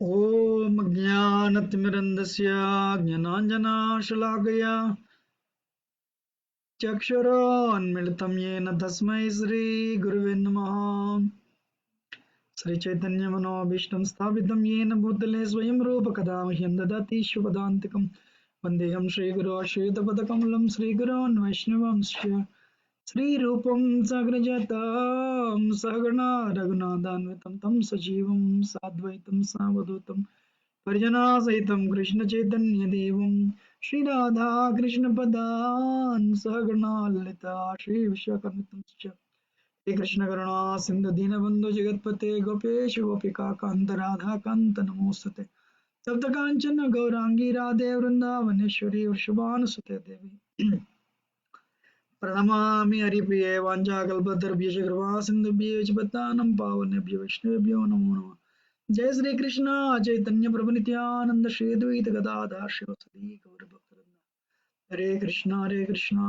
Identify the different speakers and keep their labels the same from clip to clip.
Speaker 1: ॐ ज्ञानतिमिरन्धस्य ज्ञानाञ्जनाशलाकया चक्षुरोन्मिलितं येन तस्मै श्रीगुरुवे नमः। श्रीचैतन्यमनोभीष्टं स्थापितं येन भूतले स्वयं रूपकदा मह्यं ददाति शुभदान्तिकं वन्देऽहं श्रीगुरो श्रीयुतपदकमलं श्रीगुरोन् वैष्णवांश्च श्रीरूपं साग्रजातं सहगणा रघुनाथान्वितं तं सजीवं साद्वैतं सावधूतं परिजनासहितं कृष्णचैतन्यदेवं श्रीराधा कृष्णपदान् सहगणा ललिता श्रीविशाखान्वितंश्च हे कृष्ण करुणा सिंधु दीनबंधु जगतपते गोपेश गोपिका कांत राधा कांत नमोस्तुते तप्त कांचन गौरांगी राधे वृंदावनेश्वरी वृषभानुसुते देवी प्रणमामि हरिप्रिये वाञ्छाकल्पतरुभ्यश्च कृपा सिन्धुभ्यः च पतितानां पावनेभ्यो वैष्णवेभ्यो नमो नमः। जय श्री कृष्ण चैतन्य प्रभु नित्यानंद श्री अद्वैत गदाधर शिवसदि गौरभक्तवृंद हरे कृष्णा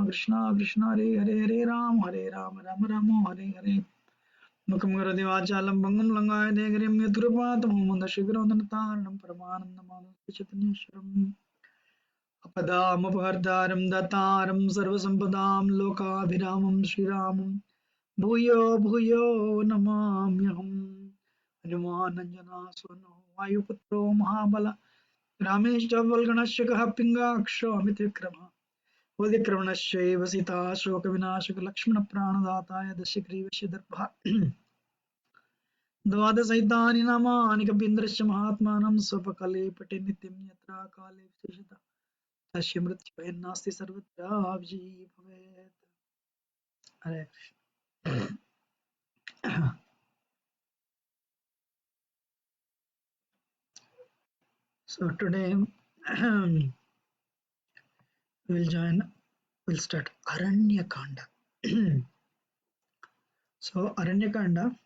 Speaker 1: कृष्णा कृष्णा हरे हरे हरे राम राम राम हरे हरे मुखं करोति वाचालं भङ्गं लङ्घायते गिरिं यत्कृपातमोमन्दशीघ्रवदनतारणं परमानन्दमाधवं चैतन्येश्वरम् अपदामपहर्तारं दातारं सर्वसम्पदां लोकाभिरामं श्रीरामं भूयो भूयो नमाम्यहम्। हनुमानञ्जनासूनो वायुपुत्रो महाबल रामेश्च वल्गणश्च कः पिङ्गाक्षो अमितविक्रमः वदिक्रमणश्चैव सीता शोकविनाशक लक्ष्मणप्राणदाताय दशग्रीवस्य दर्भः द्वादशैतानि नामानि कपीन्द्रस्य महात्मानं स्वपकाले पठे नित्यं यत्र काले विशेषतः तस्य मृत्युभयं सर्वत्र विजयी भवेत्। हरे Krishna. So today we'll start Aranyakanda. So Aranyakanda,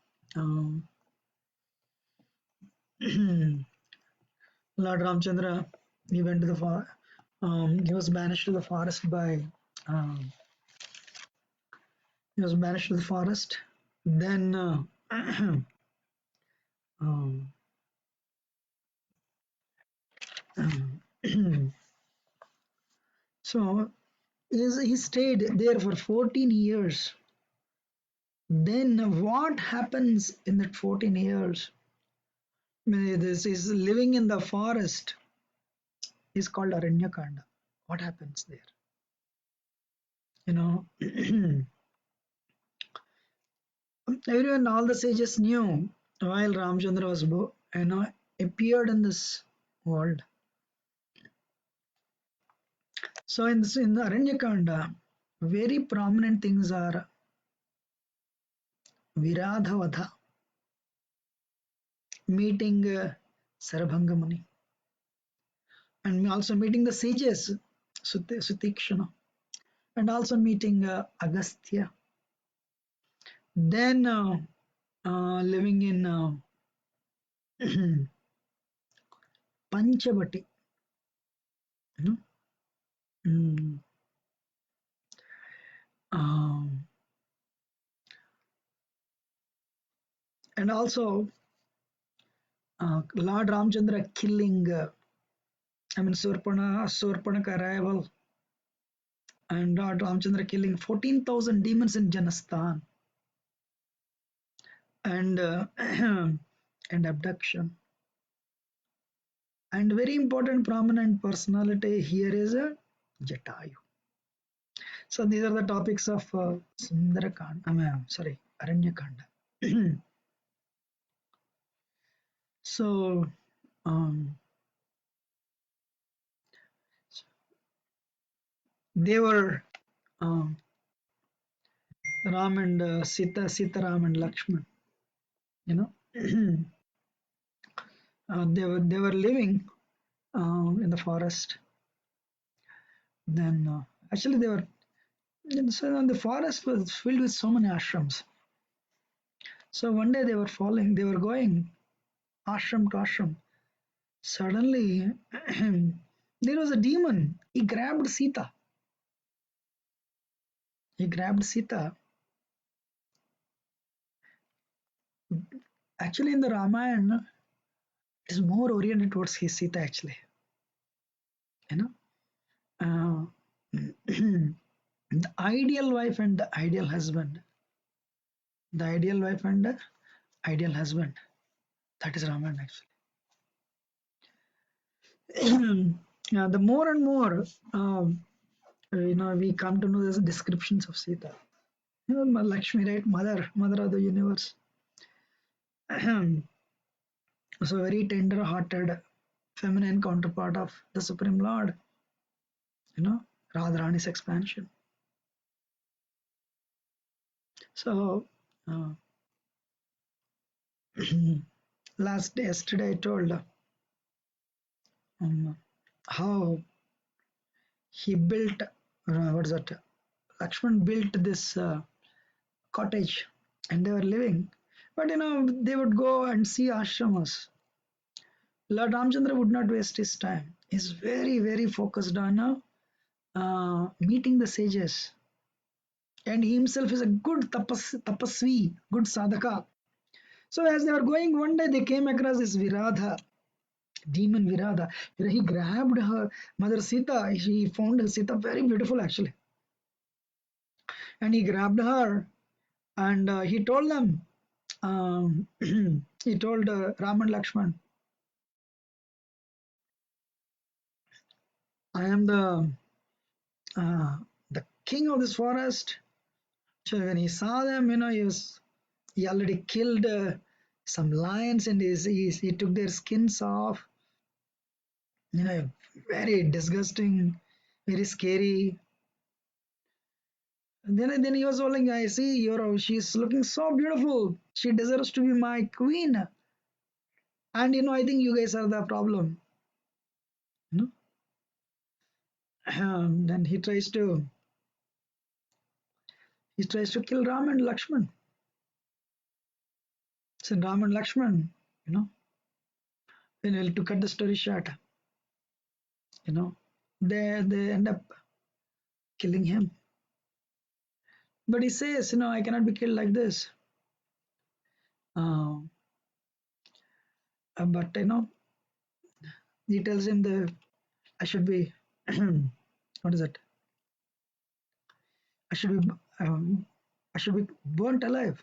Speaker 1: Lord Ramchandra, he went to the he was banished to the forest by um, he was banished to the forest. Then um, so he stayed there for 14 years. Then what happens in that 14 years? This is living in the forest is called Aranyakanda. What happens there? You know, everyone, all the sages knew while Ramchandra was, appeared in this world. So in the Aranyakanda, very prominent things are Viradhavadha, meeting Sarabhanga Muni, and also meeting the sages, Sutikshana, and also meeting Agastya. Then living in Panchavati. You know? Um, and also Lord Ramchandra killing, Surpanaka arrival, and Lord Ramchandra killing 14,000 demons in Janasthan, and and abduction. And very important prominent personality here is Jatayu. So these are the topics of Sundarakanda. Aranyakanda. So um, they were um, Ram and Sita Ram and Lakshman. You know, they were living in the forest. Then actually they were so the forest was filled with so many ashrams. So one day they were following, they were going ashram to ashram. Suddenly there was a demon. He grabbed Sita. He grabbed Sita. Actually, in the Ramayana, it is more oriented towards his Sita. Actually, you know, the ideal wife and the ideal husband. The ideal wife and the ideal husband. That is Ramayana actually. The more and more, we come to know the descriptions of Sita. Lakshmi, right? Mother of the universe. So very tender-hearted, feminine counterpart of the Supreme Lord. Radharani's expansion. So uh, yesterday I told how he built. What is that? Lakshman built this cottage, and they were living. But they would go and see ashramas. Lord Ramchandra would not waste his time. He's very, very focused on meeting the sages. And he himself is a good tapasvi, good sadhaka. So as they were going one day, they came across this Viradha, demon Viradha. He grabbed her mother Sita. He found her Sita very beautiful actually. And he grabbed her and he told them, he told Ram and Lakshman, I am uh, the king of this forest. So when he saw them, he already killed some lions and he took their skins off. Very disgusting, very scary. And then he was like, I see, she's looking so beautiful. She deserves to be my queen. And I think you guys are the problem. You know? Then he tries to kill Ram and Lakshman. So Ram and Lakshman, you know, to cut the story short, you know, they end up killing him. But he says, I cannot be killed like this. Uh, but he tells him I should be, what is it? I should be, I should be burnt alive.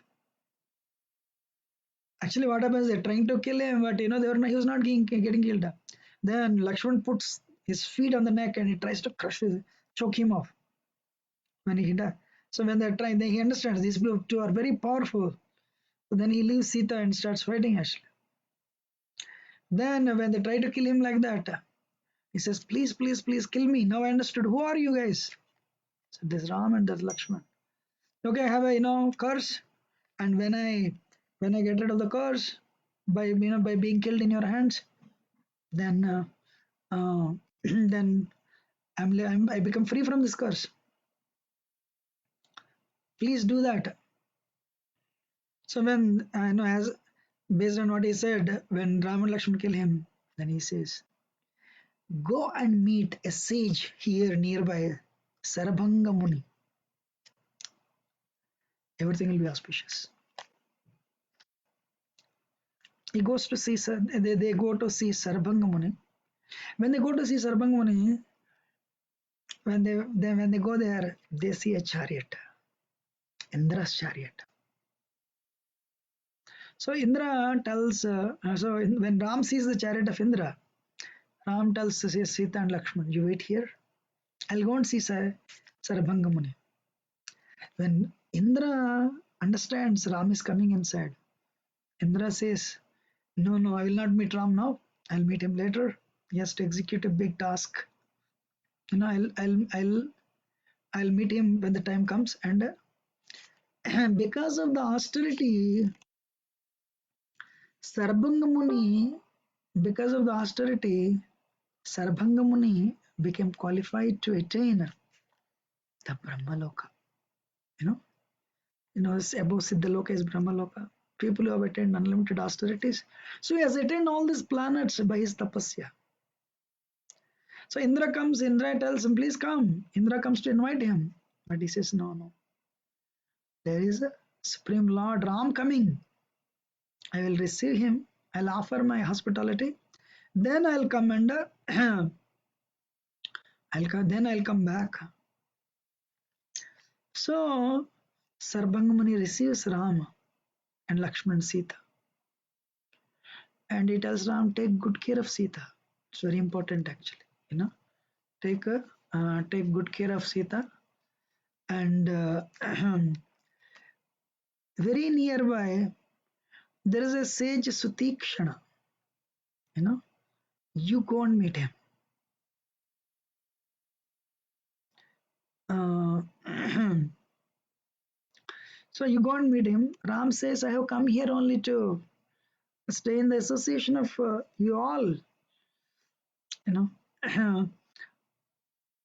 Speaker 1: Actually, what happens? They're trying to kill him, but he was not getting killed. Then Lakshman puts his feet on the neck and he tries to choke him off. When he died. So when they're trying, he understands these two are very powerful. So then he leaves Sita and starts fighting actually. Then when they try to kill him like that, he says, please, please, please kill me. Now I understood. Who are you guys? So there's Ram and there's Lakshman. Okay, I have a curse, and when I get rid of the curse by being killed in your hands, then then I become free from this curse. Please do that. So when as based on what he said, when Ram and Lakshman kill him, then he says, go and meet a sage here nearby, Sarabhanga Muni. Everything will be auspicious. He goes to see, they go to see Sarabhanga Muni. When they go to see Sarabhanga Muni, when they go there, they see a chariot, Indra's chariot. So Indra tells, when Ram sees the chariot of Indra, Ram tells Sita and Lakshman, you wait here. I'll go and see Sarabhanga Muni. When Indra understands Ram is coming inside, Indra says, No, no, I will not meet Ram now. I'll meet him later. He has to execute a big task. I'll meet him when the time comes. And because of the austerity, Sarbanga Muni, because of the austerity, Sarbanga Muni became qualified to attain the Brahmaloka. You know, above Siddhaloka is Brahmaloka. People who have attained unlimited austerities. So he has attained all these planets by his tapasya. So Indra comes, Indra tells him, please come. Indra comes to invite him. But he says, no, no. There is a Supreme Lord Ram coming. I will receive him. I'll offer my hospitality. Then I'll come and I'll come back. So Sarbangamuni receives Ram and Lakshman Sita. And he tells Ram, take good care of Sita. It's very important actually. Take good care of Sita. And very nearby, there is a sage Sutikshana. You go and meet him. Uh, so you go and meet him. Ram says, I have come here only to stay in the association of you all.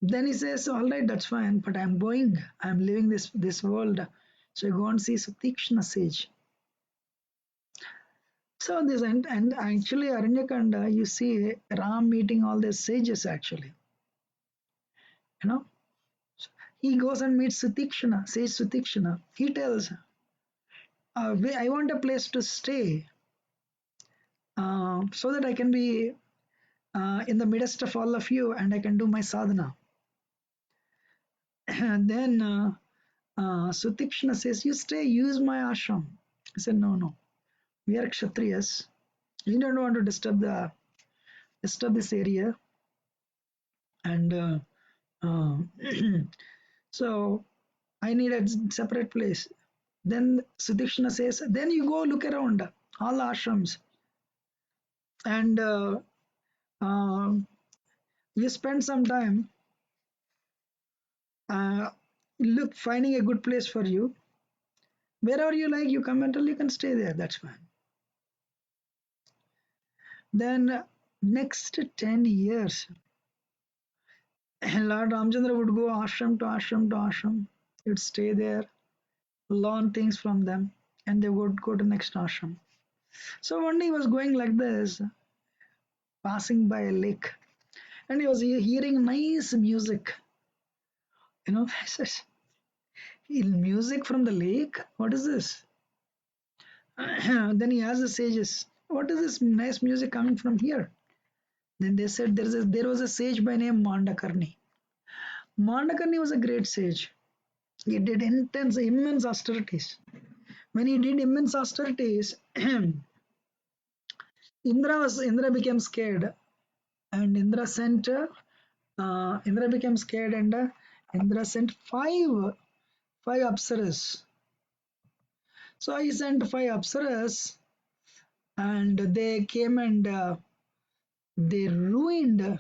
Speaker 1: Then he says, all right, that's fine, but I'm going. I'm leaving this world. So you go and see Sutikshana sage. So this and actually Aranyakanda, you see Ram meeting all these sages actually. He goes and meets Sutikshana, sage Sutikshana. He tells, I want a place to stay so that I can be in the midst of all of you and I can do my sadhana. And then Sutikshana says, you stay, use my ashram. I said, no, no, we are Kshatriyas. We don't want to disturb this area. And so I need a separate place. Then Sutikshana says, then you go look around all the ashrams and you spend some time finding a good place for you. Wherever you like, you come and tell you can stay there. That's fine. Then next 10 years, Lord Ramchandra would go ashram to ashram to ashram. He would stay there, learn things from them, and they would go to next ashram. So one day he was going like this, passing by a lake, and he was hearing nice music. He says, music from the lake? What is this? Then he asked the sages, what is this nice music coming from here? Then they said there was a sage by name Mandakarni. Mandakarni was a great sage. He did immense austerities. When he did immense austerities, Indra became scared, and Indra became scared, and Indra sent five apsaras. So he sent five apsaras, and they came and they ruined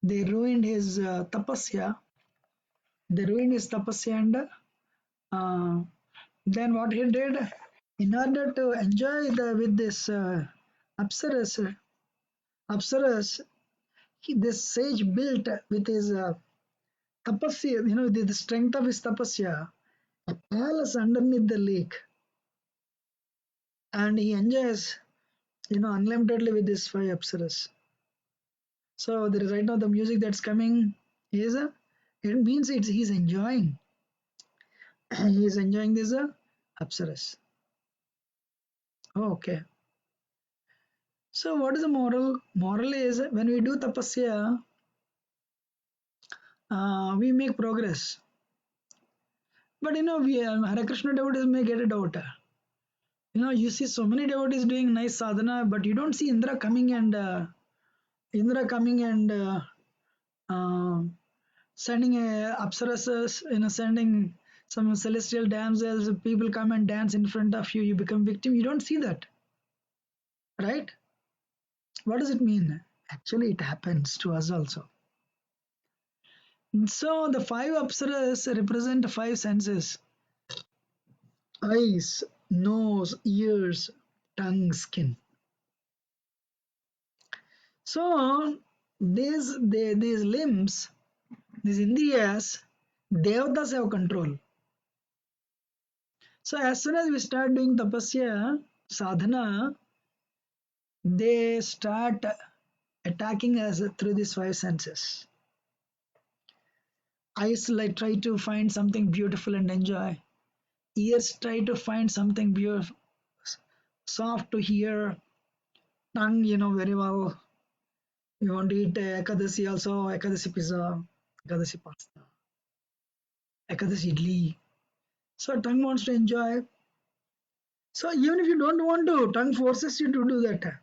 Speaker 1: his tapasya. They ruined his tapasya, and then what he did, in order to enjoy with this apsaras, this sage built with his tapasya, the strength of his tapasya, a palace underneath the lake, and he enjoys, unlimitedly with his five apsaras. So there is right now the music that's coming is it means he's enjoying. He's enjoying this apsaras. Oh, okay. So what is the moral? Moral is when we do tapasya, we make progress. But we Hare Krishna devotees may get it out. You see so many devotees doing nice sadhana, but you don't see Indra coming and sending apsaras, sending some celestial damsels. People come and dance in front of you. You become victim. You don't see that. right? What does it mean? Actually, it happens to us also. So the five apsaras represent five senses: eyes, nose, ears, tongue, skin. So these limbs, these indriyas, devatas have control. So as soon as we start doing tapasya, sadhana, they start attacking us through these five senses. Eyes like try to find something beautiful and enjoy. Ears try to find something beautiful, soft to hear. Tongue, very well. You want to eat ekadasi also, ekadasi pizza, ekadasi pasta, ekadasi idli. So tongue wants to enjoy. So even if you don't want to, tongue forces you to do that.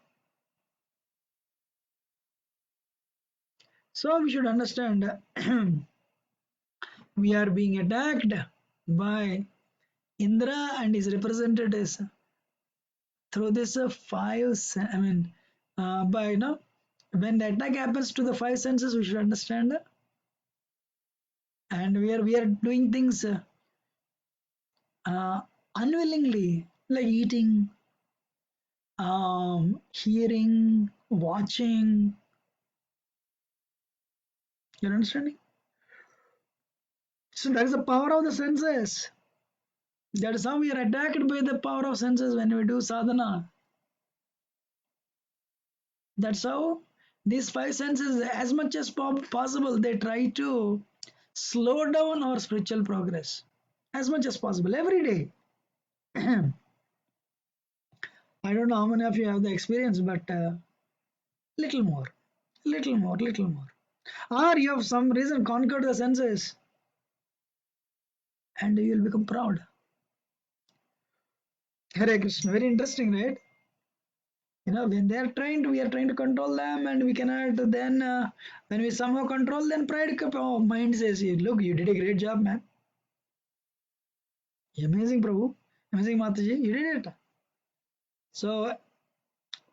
Speaker 1: So we should understand we are being attacked by Indra and is represented as through this I mean, by when the attack happens to the five senses, we should understand, and we are doing things uh, unwillingly, like eating, hearing, watching. You're understanding? So that is the power of the senses. That is how we are attacked by the power of senses when we do sadhana. That's how these five senses, as much as possible, they try to slow down our spiritual progress as much as possible every day. I don't know how many of you have the experience, but little more, little more, little more. Or you have some reason conquered the senses and you will become proud. Hare Krishna, very interesting, right? When they are trained, we are trying to control them, and we cannot. Then, when we somehow control, then pride mind says, "Look, you did a great job, man. Amazing, Prabhu. Amazing, Mataji. You did it." So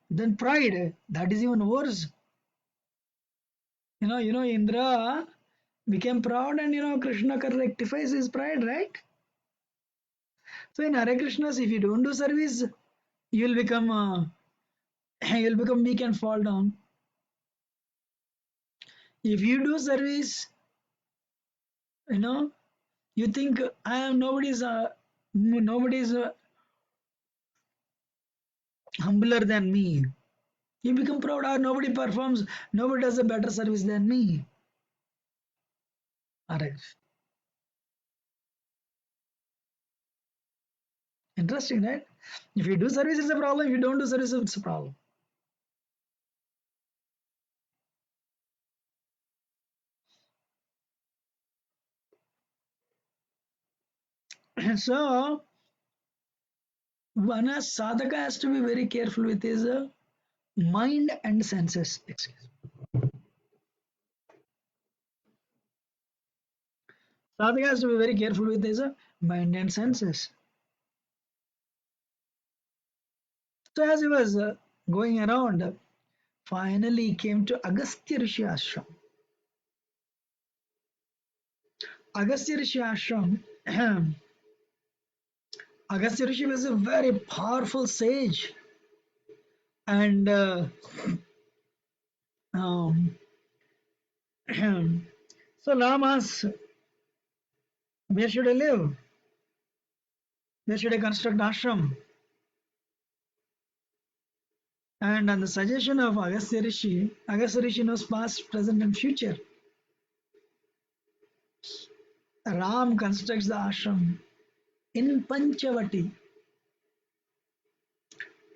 Speaker 1: then pride, that is even worse. Indra became proud, and Krishna rectifies his pride, right? So in Hare Krishnas, if you don't do service, you will become you'll become weak and fall down. If you do service, you know you think I am nobody's humbler than me. You become proud. Nobody performs. Nobody does a better service than me. Alright. Interesting, right? If you do service, it's a problem. If you don't do service, it's a problem. So, one sadhaka has to be very careful with his mind and senses. Excuse me. Sadhaka has to be very careful with his mind and senses. So, as he was going around, finally he came to Agastya Rishi Ashram. Agastya Rishi Ashram. Agastya Rishi was a very powerful sage, and um, so Lama asked, where should I live? Where should I construct ashram? And on the suggestion of Agastya Rishi knows past, present, and future. Ram constructs the ashram in Panchavati.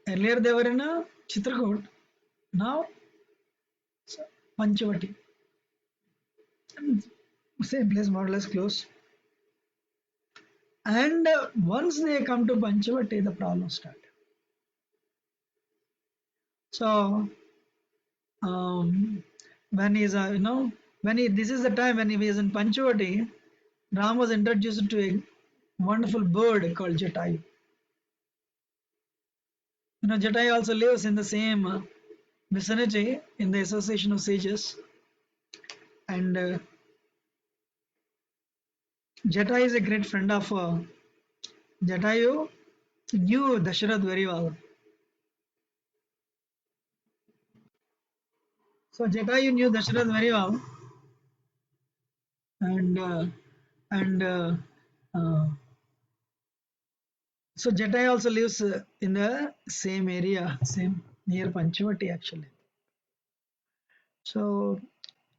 Speaker 1: Earlier they were in a Chitrakoot, now Panchavati. Same place, more or less close. And once they come to Panchavati, the problems start. So when he's this is the time when he is in Panchavati, Ram was introduced to a wonderful bird called Jatayu. Jatai also lives in the same vicinity in the association of sages, and Jatai is a great friend of Jatayu. Knew Dasharath very well. So Jatayu knew Dasharath very well, and and uh, so Jatai also lives in the same area, same near Panchavati actually. So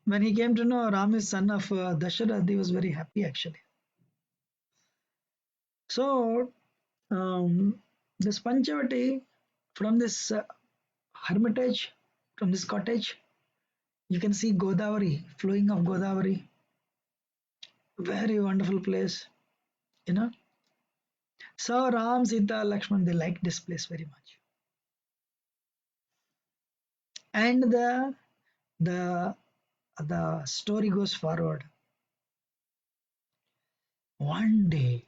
Speaker 1: when he came to know Ram is son of Dasharath, he was very happy actually. So this Panchavati, from this hermitage, from this cottage, you can see Godavari, flowing of Godavari. Very wonderful place, you know. So Ram, Sita, Lakshman, they liked this place very much. And the the story goes forward. One day,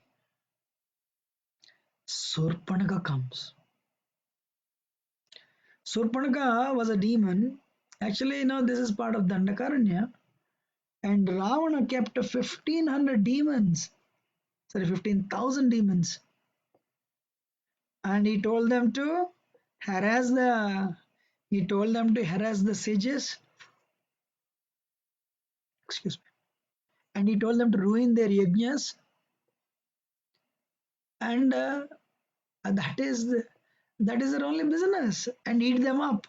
Speaker 1: Surpanaka comes. Surpanaka was a demon. Actually, this is part of Dandakaranya. And Ravana kept 1500 demons. Sorry, 15,000 demons. And harass the he told them to harass the sages. Excuse me. And he told them to ruin their yajnas. And that is their only business. And eat them up.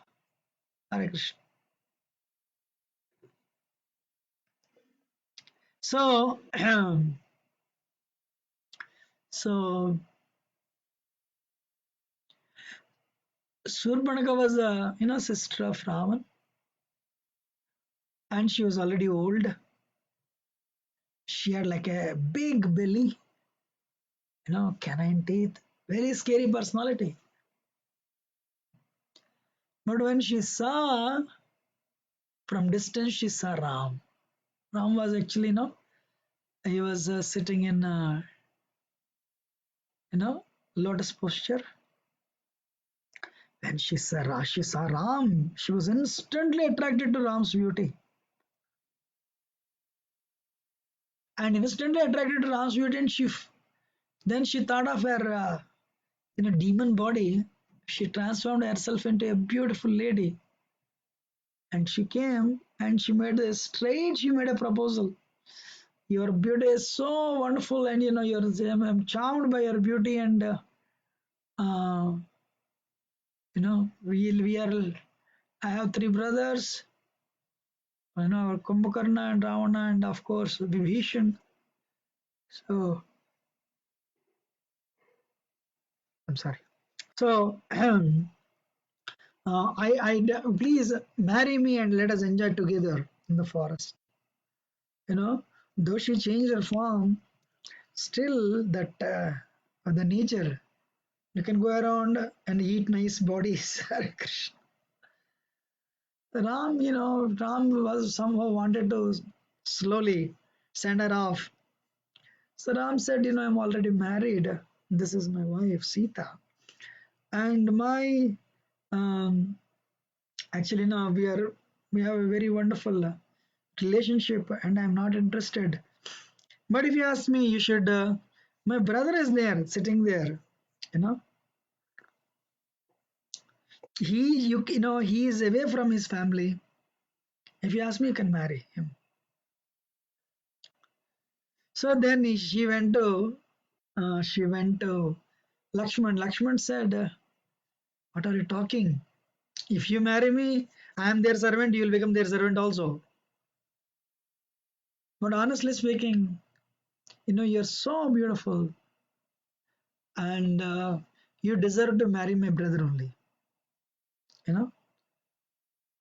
Speaker 1: Hare Krishna. So, so Surpanaka was a sister of Ravan, and she was already old. She had like a big belly, canine teeth, very scary personality. But when she saw from distance, she saw Ram. Ram was actually, he was sitting in, lotus posture. When she saw Ram, she was instantly attracted to Ram's beauty. And instantly attracted to Ram's beauty, and then she thought of her, demon body. She transformed herself into a beautiful lady. And she came and she made a proposal. Your beauty is so wonderful, and I'm charmed by your beauty, and uh, we are. I have three brothers, Kumbhakarna and Ravana, and of course Vibhishan. So I'm sorry. So please marry me and let us enjoy together in the forest. Though she changed her form, still that the nature. You can go around and eat nice bodies. Hare Krishna. Ram was somehow wanted to slowly send her off. So Ram said, I'm already married. This is my wife, Sita. And my, um, actually, now we have a very wonderful relationship, and I'm not interested. But if you ask me, you should, my brother is there, sitting there, you know. He is away from his family. If you ask me, you can marry him. So then she went to Lakshman. Lakshman said, "What are you talking? If you marry me, I am their servant. You will become their servant also." But honestly speaking, you're so beautiful, and you deserve to marry my brother only. You know,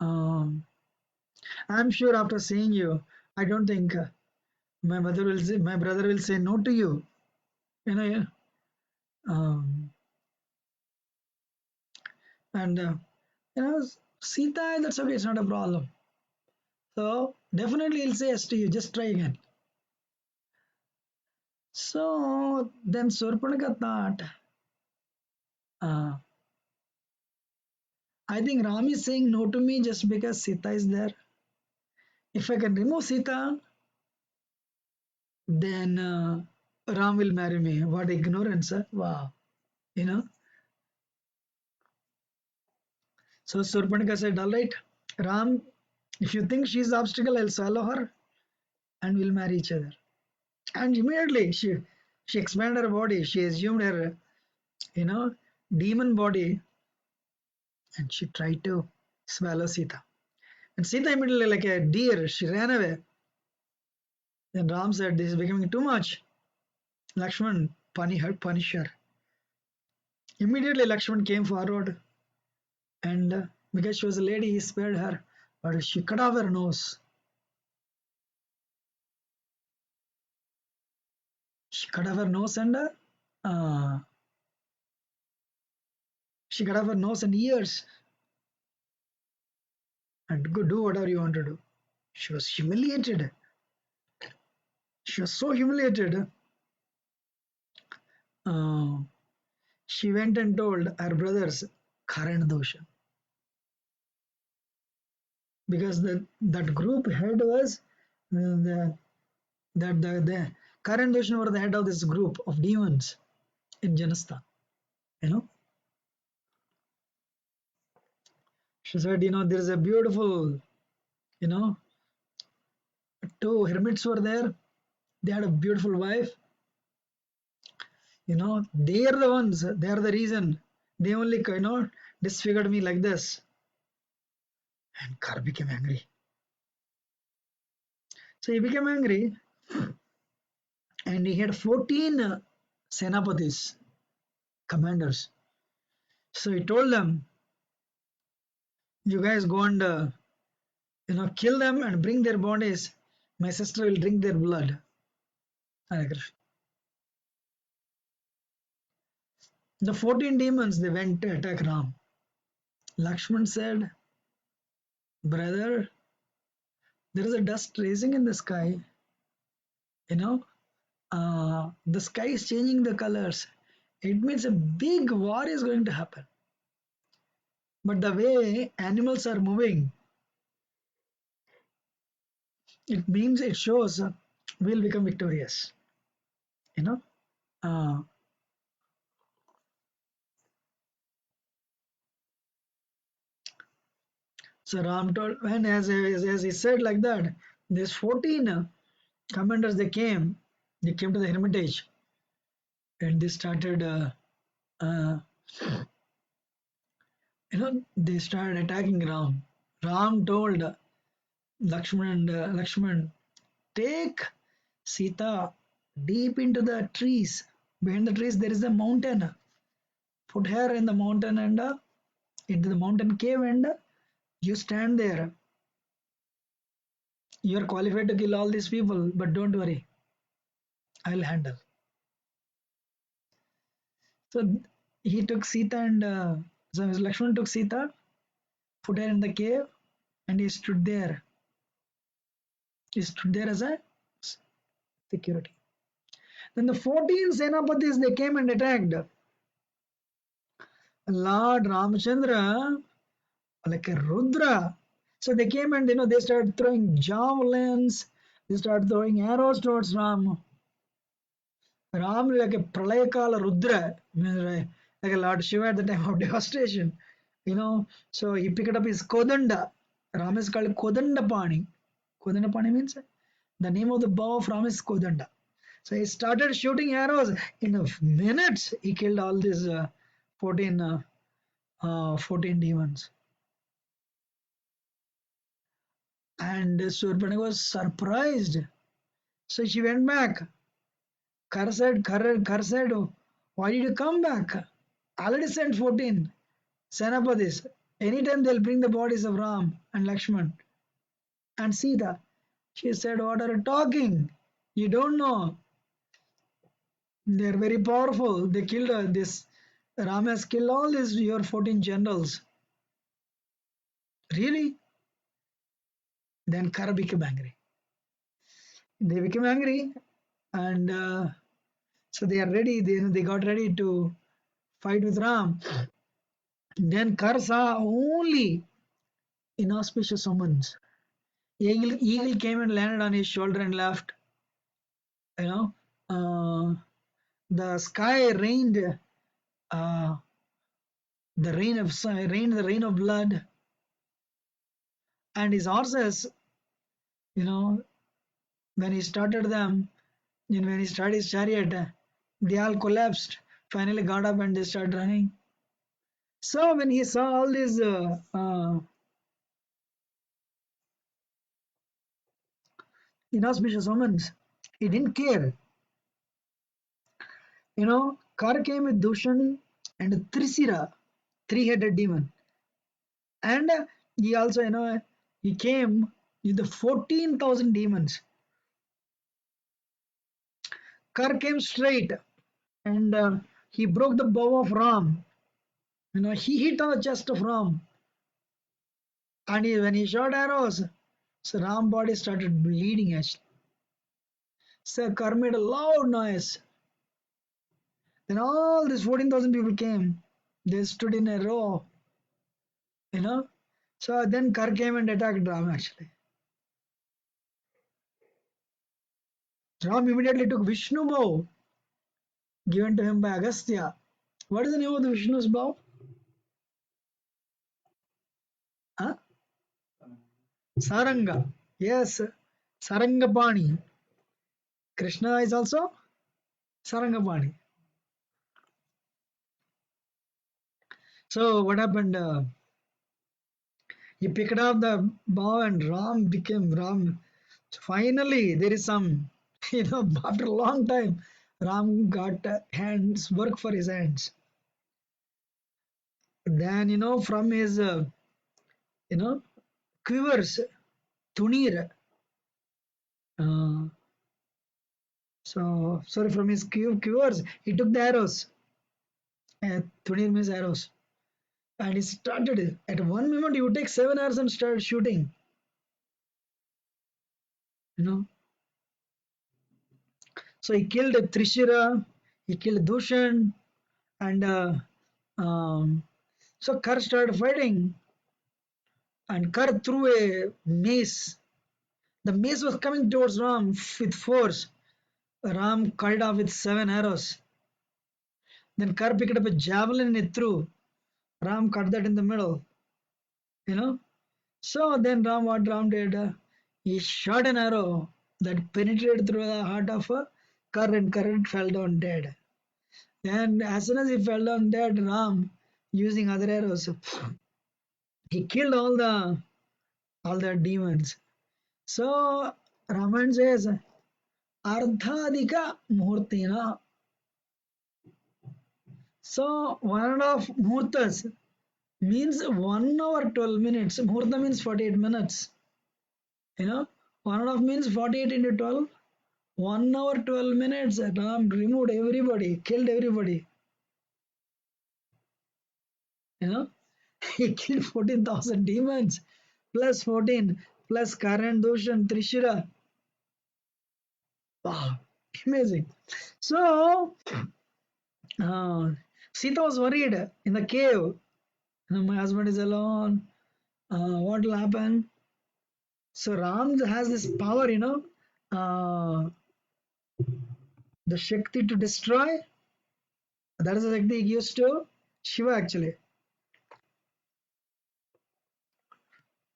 Speaker 1: um, I'm sure after seeing you, I don't think my brother will say no to you. You know, yeah. um, and Sita, that's okay. It's not a problem. So definitely he'll say yes to you. Just try again. So then Surpanaka thought, uh, I think Ram is saying no to me just because Sita is there. If I can remove Sita, then Ram will marry me. What ignorance, huh? Wow. You know. So Surpanika said, all right, Ram, if you think she's the obstacle, I'll swallow her and we'll marry each other. And immediately she expanded her body. She assumed her, you know, demon body, and she tried to swallow Sita. And Sita immediately, like a deer, she ran away. Then Ram said, this is becoming too much. Lakshman, punish her. Immediately Lakshman came forward, and because she was a lady, he spared her. But she cut off her nose. She cut off her nose and uh, she cut off her nose and ears and go do whatever you want to do. She was humiliated. She was so humiliated. Uh, she went and told her brothers Karan Dosha, because that group head was the Karan Dosha were the head of this group of demons in Janasthan. You know, she said, there is a beautiful, you know, two hermits were there. They had a beautiful wife. They are the ones. They are the reason. They only, disfigured me like this. And Kar became angry. So he became angry, and he had 14 senapatis, commanders. So he told them, "You guys go and kill them and bring their bodies. My sister will drink their blood." Hare Krishna. The 14 demons, they went to attack Ram. Lakshman said, "Brother, there is a dust raising in the sky. You know, the sky is changing the colors. It means a big war is going to happen. But the way animals are moving, it shows we'll become victorious. You know." Uh, so Ram told, when as he said like that, these 14 commanders, they came to the hermitage, and they started, uh, they started attacking Ram. Ram told Lakshman, take Sita deep into the trees. Behind the trees, there is a mountain. Put her in the mountain and into the mountain cave, and you stand there. You are qualified to kill all these people, but don't worry, I'll handle. So he took Sita, and so Lakshman took Sita, put her in the cave, and he stood there. He stood there as a security. Then the 14 Senapatis, they came and attacked Lord Ramchandra like a Rudra. So they came and they started throwing javelins, they started throwing arrows towards Ram. Ram like a Pralayakala Rudra, like a Lord Shiva at the time of devastation. So he picked up his Kodanda. Ram is called Kodandapani. Kodandapani means the name of the bow of Ram is Kodanda. So he started shooting arrows. In a minute, he killed all these 14, 14 demons. And Surpanika was surprised. So she went back. Kar said, why did you come back? Already sent 14 Senapatis. Anytime they'll bring the bodies of Ram and Lakshman and Sita. She said, what are you talking? You don't know. They're very powerful. They killed this. Ram has killed all these your 14 generals. Really? Then Kara became angry. They became angry, and so they are ready. They got ready to fight with Ram. Then Kar saw only inauspicious omens. Eagle came and landed on his shoulder and laughed. You know, uh, the sky rained uh, the rain of blood, and his horses, you know, when he started them, when he started his chariot, they all collapsed. Finally, got up and they started running. So when he saw all these inauspicious omens, he didn't care. Kar came with Dushan and Trisira, three-headed demon, and he also, he came with the 14,000 demons. Kar came straight, and he broke the bow of Ram. He hit on the chest of Ram, and when he shot arrows, so Ram body started bleeding actually. So Kar made a loud noise. Then all these 14,000 people came. They stood in a row, you know. So then Kar came and attacked Ram actually. Ram immediately took Vishnu bow given to him by Agastya. What is the name of the Vishnu's bow? Huh? Saranga. Yes, Sarangapani. Krishna is also Sarangapani. So what happened? He picked up the bow and Ram became Ram. So finally, there is some, after a long time, Ram got hands, work for his hands. Then, from his, you know, quivers, Tunir. Uh, so, sorry, from his quivers, he took the arrows. Tunir means arrows. And he started, at one moment, he would take 7 arrows and start shooting. You know, so he killed Trishira, he killed Dushan, and so Kar started fighting, and Kar threw a mace. The mace was coming towards Ram with force. Ram cut off with 7 arrows. Then Kar picked up a javelin and he threw. Ram cut that in the middle. You know. So then what Ram did, he shot an arrow that penetrated through the heart of Kar, and Kar fell down dead. And as soon as he fell down dead, Ram, using other arrows, he killed all the demons. So Raman says, Ardhadika Muhurtina. So 1.5 Muhurtas means 1 hour 12 minutes. Muhurta means 48 minutes. 1.5 means 48 into 12. 1 hour 12 minutes. Ram removed everybody, killed everybody. He killed 14,000 demons plus 14 plus Karan, Dushan, Trishira. Wow, amazing. So Sita was worried in the cave. My husband is alone. What will happen? So Ram has this power, uh, the Shakti to destroy. That is the Shakti he used to Shiva actually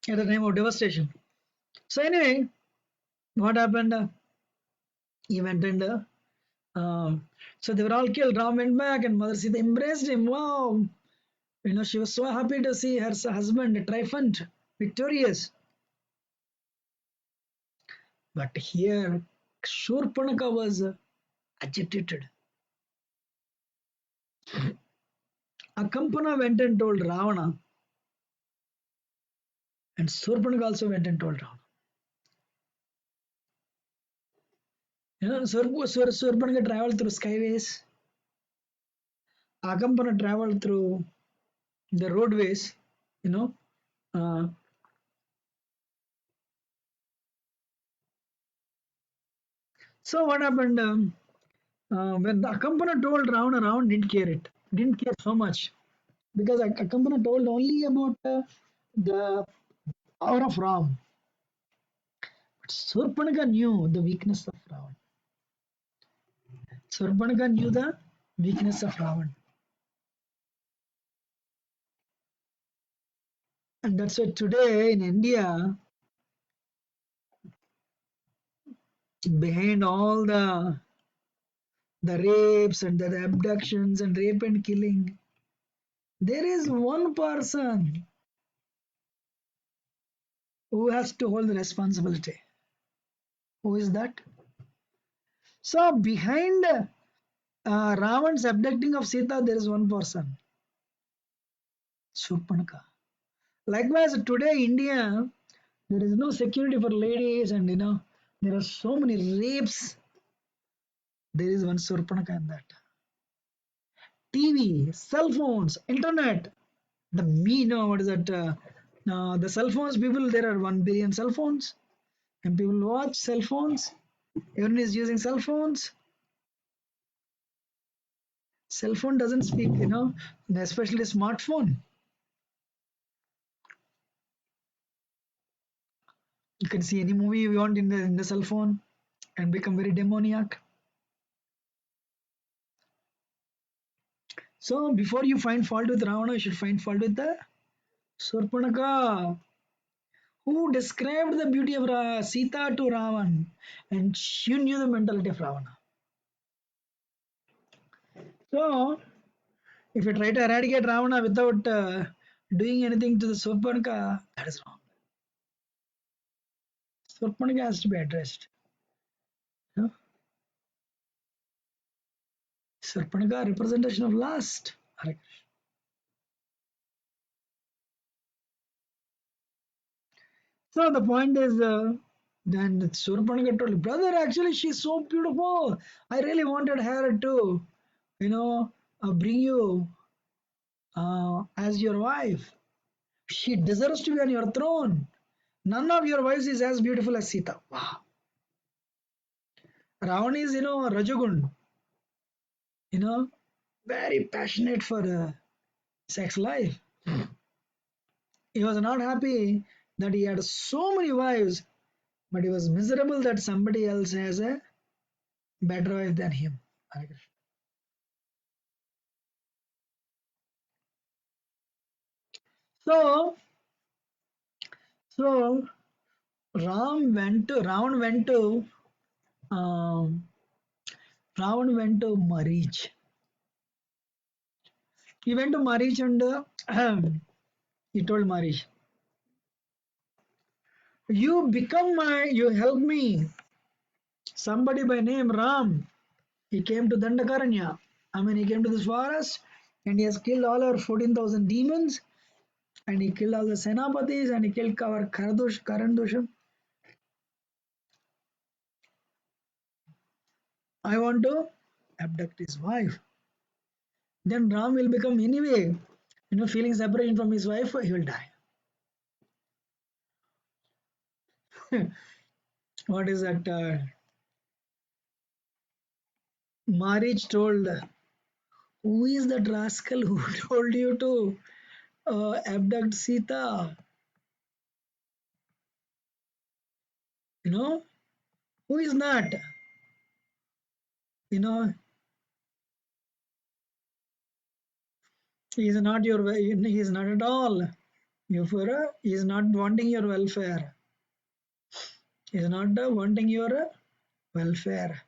Speaker 1: at the time of devastation. So anyway, what happened? He went and so they were all killed. Ram went back and Mother Sita embraced him. Wow, she was so happy to see her husband triumphant, victorious. But here, Shurpanaka was agitated. Akampana went and told Ravana, and Shurpanaka also went and told Ravana. Shurpanaka traveled through skyways. Akampana traveled through the roadways. Uh, so what happened? When the Akampana told Ravana, Ravana didn't care so much. because Akampana told only about the power of Ram. But Surpanaka knew the weakness of Ravan. Surpanaka knew the weakness of Ravan. And that's why today in India, behind all the rapes and the abductions and rape and killing, there is one person who has to hold the responsibility. Who is that? So behind Ravan's abducting of Sita, there is one person, Surpanaka. Likewise, today India, there is no security for ladies, and there are so many rapes. There is one Surpanaka in that. TV, cell phones, internet. The me know what is that? The cell phones people. There are 1 billion cell phones, and people watch cell phones. Everyone is using cell phones. Cell phone doesn't speak, especially smartphone. You can see any movie you want in the cell phone and become very demoniac. So before you find fault with Ravana, you should find fault with the Surpanaka, who described the beauty of Sita to Ravan, and she knew the mentality of Ravana. So if you try to eradicate Ravana without doing anything to the Surpanaka, that is wrong. Surpanaka has to be addressed. You know? Surpanaka representation of lust. So the point is, then Surpanaka told, brother, actually she's so beautiful. I really wanted her to, bring you as your wife. She deserves to be on your throne. None of your wives is as beautiful as Sita. Wow. Ravan is, Rajagund, you know, very passionate for sex life. He was not happy that he had so many wives, but he was miserable that somebody else has a better wife than him. So, so Ravan um, went to Marich. He went to Marich and he told Marich, you help me. Somebody by name Ram. He came to Dandakaranya. He came to this forest and he has killed all our 14,000 demons and he killed all the Senapatis and he killed our Karandusham. I want to abduct his wife. Then Ram will become anyway, feeling separation from his wife, he will die. What is that? Marich told, who is that rascal who told you to abduct Sita? Who is that? You know, he is not he is not at all. He is not wanting your welfare. He is not wanting your welfare.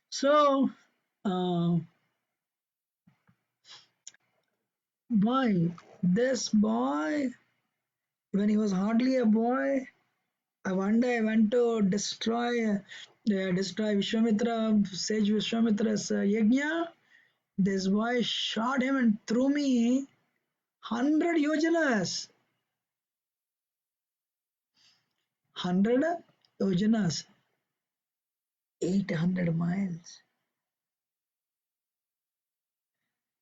Speaker 1: So, why this boy, when he was hardly a boy, one day I went to destroy Vishwamitra, sage Vishwamitra's yajna. This boy shot him and threw me 100 yojanas. 100 yojanas. 800 miles.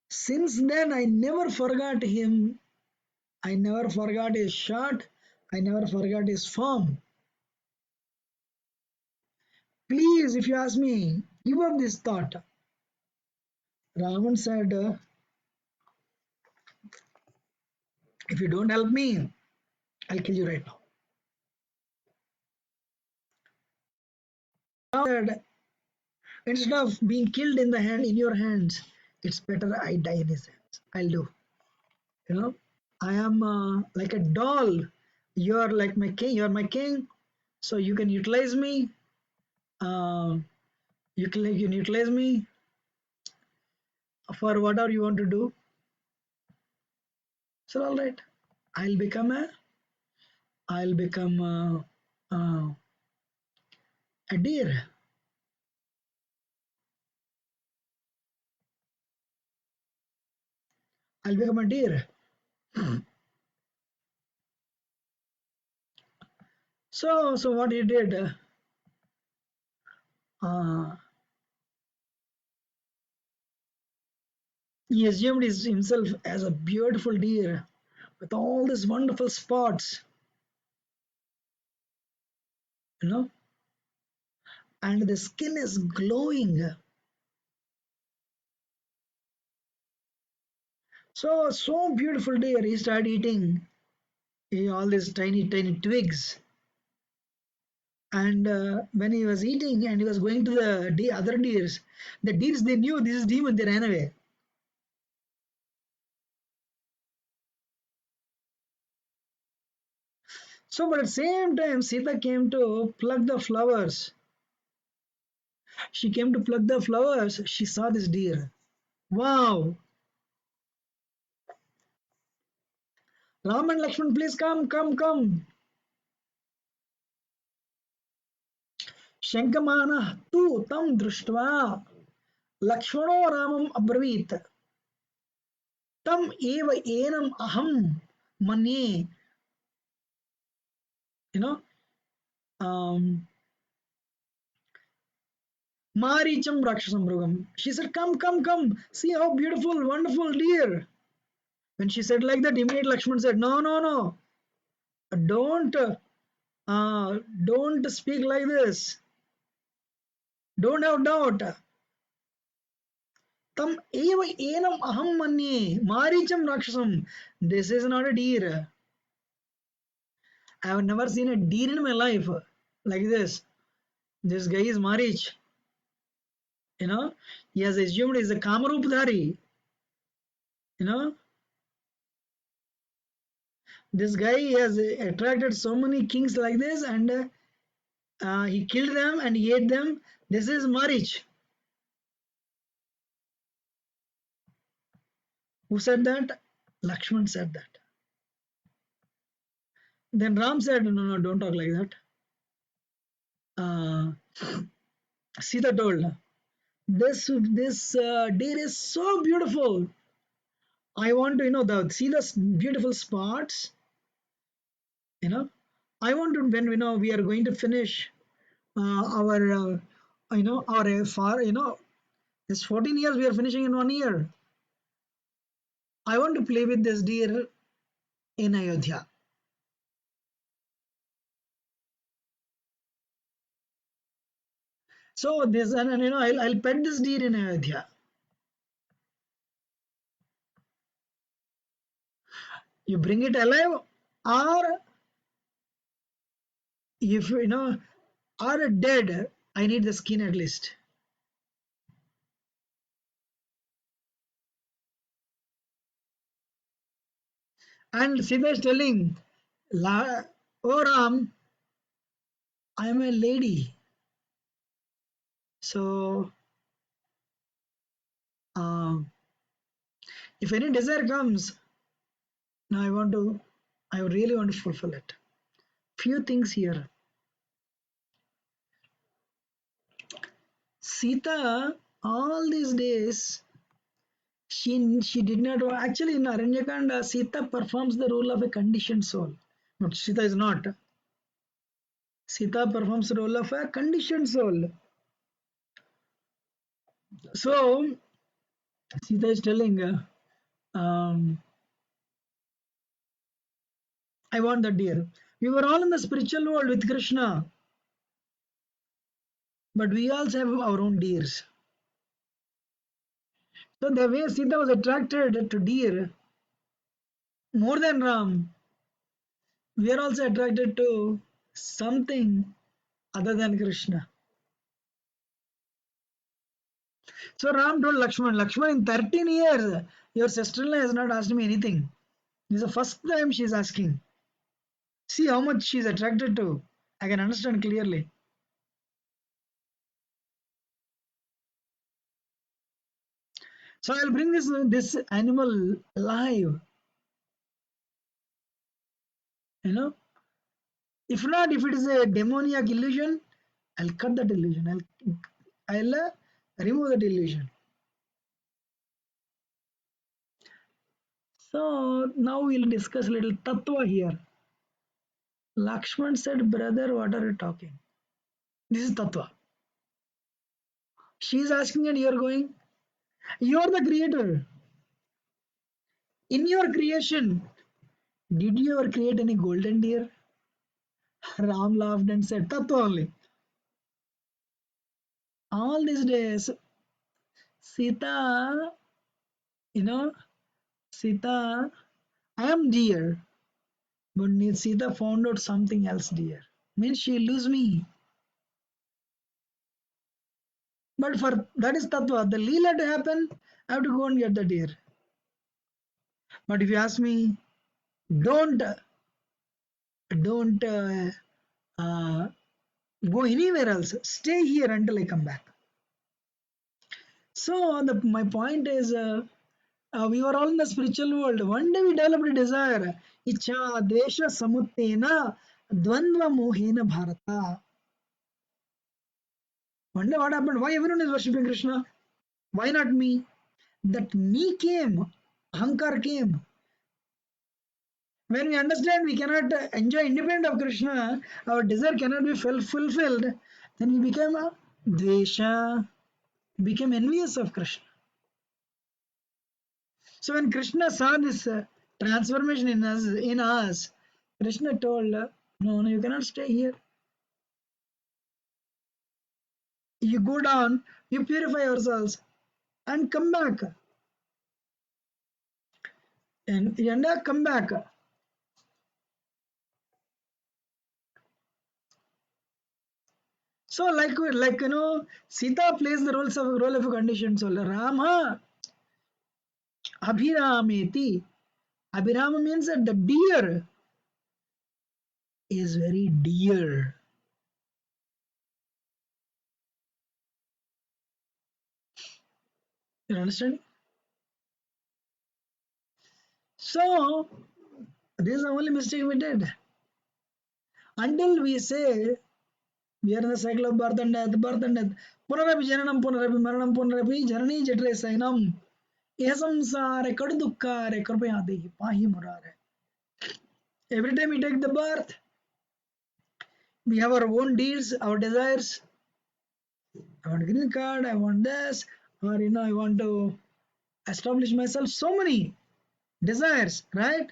Speaker 1: Since then, I never forgot him. I never forgot his shot. I never forgot his form. Please, if you ask me, give up this thought. Ravan said, If you don't help me, I'll kill you right now. Now that instead of being killed in your hands, it's better I die in his hands. I'll do. You know, I am like a doll. You're like my king. You're my king. So you can utilize me. Uh, you can utilize me for whatever you want to do. So all right, I'll become a. I'll become a deer. I'll become a deer. So what he did, uh, he assumed himself as a beautiful deer with all these wonderful spots, you know, and the skin is glowing. So beautiful deer. He started eating all these tiny twigs. And when he was eating and he was going to the other deers, the deers they knew this is demon. They ran away. So, but at the same time, Sita came to pluck the flowers. She came to pluck the flowers. She saw this deer. Wow! Ram and Lakshman, please come, come, come. Shankamana tu tam drishtva Lakshmano Ramam abravit tam eva enam aham manye. You know, um, Maricham Rakshasam Mrugam. She said, come, come, come. See how beautiful, wonderful deer. When she said like that, immediate Lakshman said, no, no, no. Don't, don't speak like this. Don't have doubt. Tam eva enam aham manye. Maricham Rakshasam. This is not a deer. I have never seen a deer in my life like this. This guy is Marich. You know, he has assumed he's a Kamarupdhari. You know, this guy has attracted so many kings like this, and he killed them and he ate them. This is Marich. Who said that? Lakshman said that. Then Ram said, no, no, don't talk like that. Uh, Sita told, this deer is so beautiful. I want to, see the beautiful spots. You know, I want to when we are going to finish our, our far, this 14 years we are finishing in 1 year. I want to play with this deer in Ayodhya. So this, and I'll pet this deer in Ayodhya. You bring it alive, or if or dead, I need the skin at least. And Sita is telling, oh Ram, I am a lady. So um, if any desire comes, now I really want to fulfill it. Few things here. Sita, all these days, she did not actually in Aranyakanda, Sita performs the role of a conditioned soul. But Sita is not. Sita performs the role of a conditioned soul. So Sita is telling, I want that deer. We were all in the spiritual world with Krishna, but we also have our own deers. So the way Sita was attracted to deer, More than Ram, we are also attracted to something other than Krishna. So Ram told Lakshman, Lakshman, in 13 years, your sister-in-law has not asked me anything. This is the first time she is asking. See how much she is attracted to. I can understand clearly. So I'll bring this animal alive. You know, if not, if it is a demoniac illusion, I'll cut that illusion. I'll remove that illusion. So now we'll discuss a little tattva here. Lakshman said, "Brother, what are you talking? This is tattva." She is asking, and you are going. You are the creator. In your creation, did you ever create any golden deer? Ram laughed and said, "Tattva only." All these days, Sita, you know, Sita, I am dear, but Sita found out something else dear. Means she lose me. But for that is tattva. The leela to happen, I have to go and get the deer. But if you ask me, don't don't uh, go anywhere else. Stay here until I come back. So my point is, we were all in the spiritual world. One day we developed a desire. Icha desha samuttena dvandva mohena bharata. One day what happened? Why everyone is worshipping Krishna? Why not me? That me came. Ahankar came. When we understand we cannot enjoy independent of Krishna, our desire cannot be fulfilled, then we become a dvesha, became envious of Krishna. So when Krishna saw this transformation in us, Krishna told, no, no, you cannot stay here. You go down, you purify yourselves, and come back. And Yanda, come back. So Sita plays the role of a conditioned soul. Rama Abhirameti. Abhirama means that the deer is very dear. You understand? So this is the only mistake we did. Until we say we are in the cycle of birth and death, birth and death. Punarapi jananam, punarapi maranam, punarapi janani jatre sainam. Esamsare kadudukkare krupayade pahi murare. Every time we take the birth, we have our own deeds, our desires. I want a green card, I want this, or I want to establish myself. So many desires, right?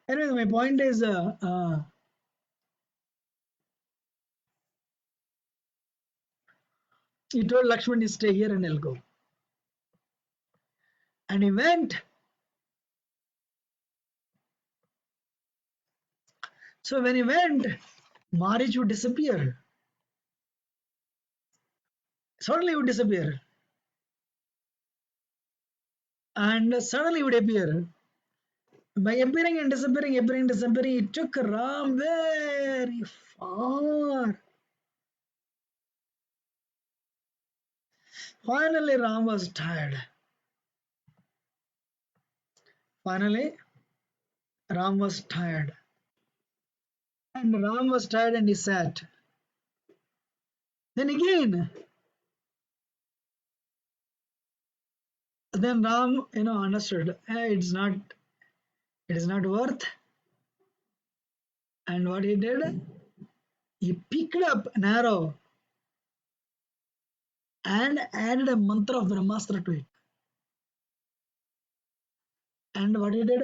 Speaker 1: Anyway, my point is, he told Lakshman to stay here and I'll go. And he went. So when he went, Marich would disappear. Suddenly he would disappear. And suddenly he would appear. By appearing, disappearing, it took Ram very far. Finally, Ram was tired. Finally, Ram was tired. And Ram was tired and he sat. Then again, then Ram, understood. It is not worth. And what he did, he picked up an arrow and added a mantra of Brahmastra to it. And what he did,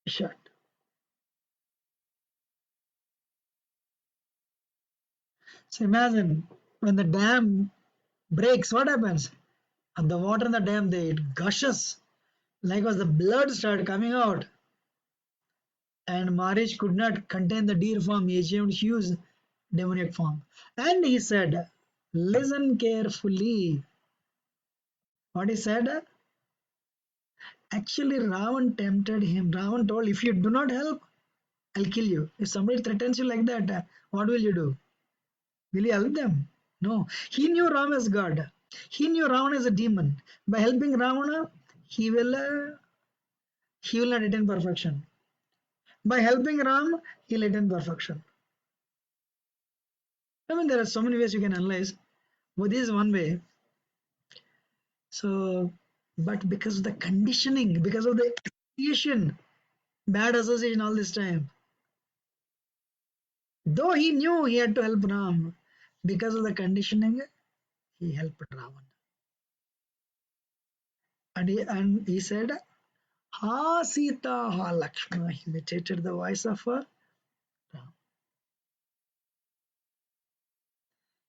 Speaker 1: shot. So imagine When the dam breaks, what happens? And the water in the dam, it gushes. Likewise, the blood started coming out. And Marriage could not contain the deer form. He assumed huge demoniac form. And he said, listen carefully. What he said? Actually, Ravan tempted him. Ravan told, if you do not help, I'll kill you. If somebody threatens you like that, what will you do? Will you help them? No. He knew Ram as God. He knew Ravan as a demon. By helping Ravana, he will not attain perfection. By helping Ram, he'll attain perfection. I mean, there are so many ways you can analyze, but this is one way. So, but because of the conditioning, because of the association, bad association all this time, though he knew he had to help Ram, because of the conditioning, he helped Ravan. And he said, Ha Sita, Ha Lakshmana. He imitated the voice of Ram.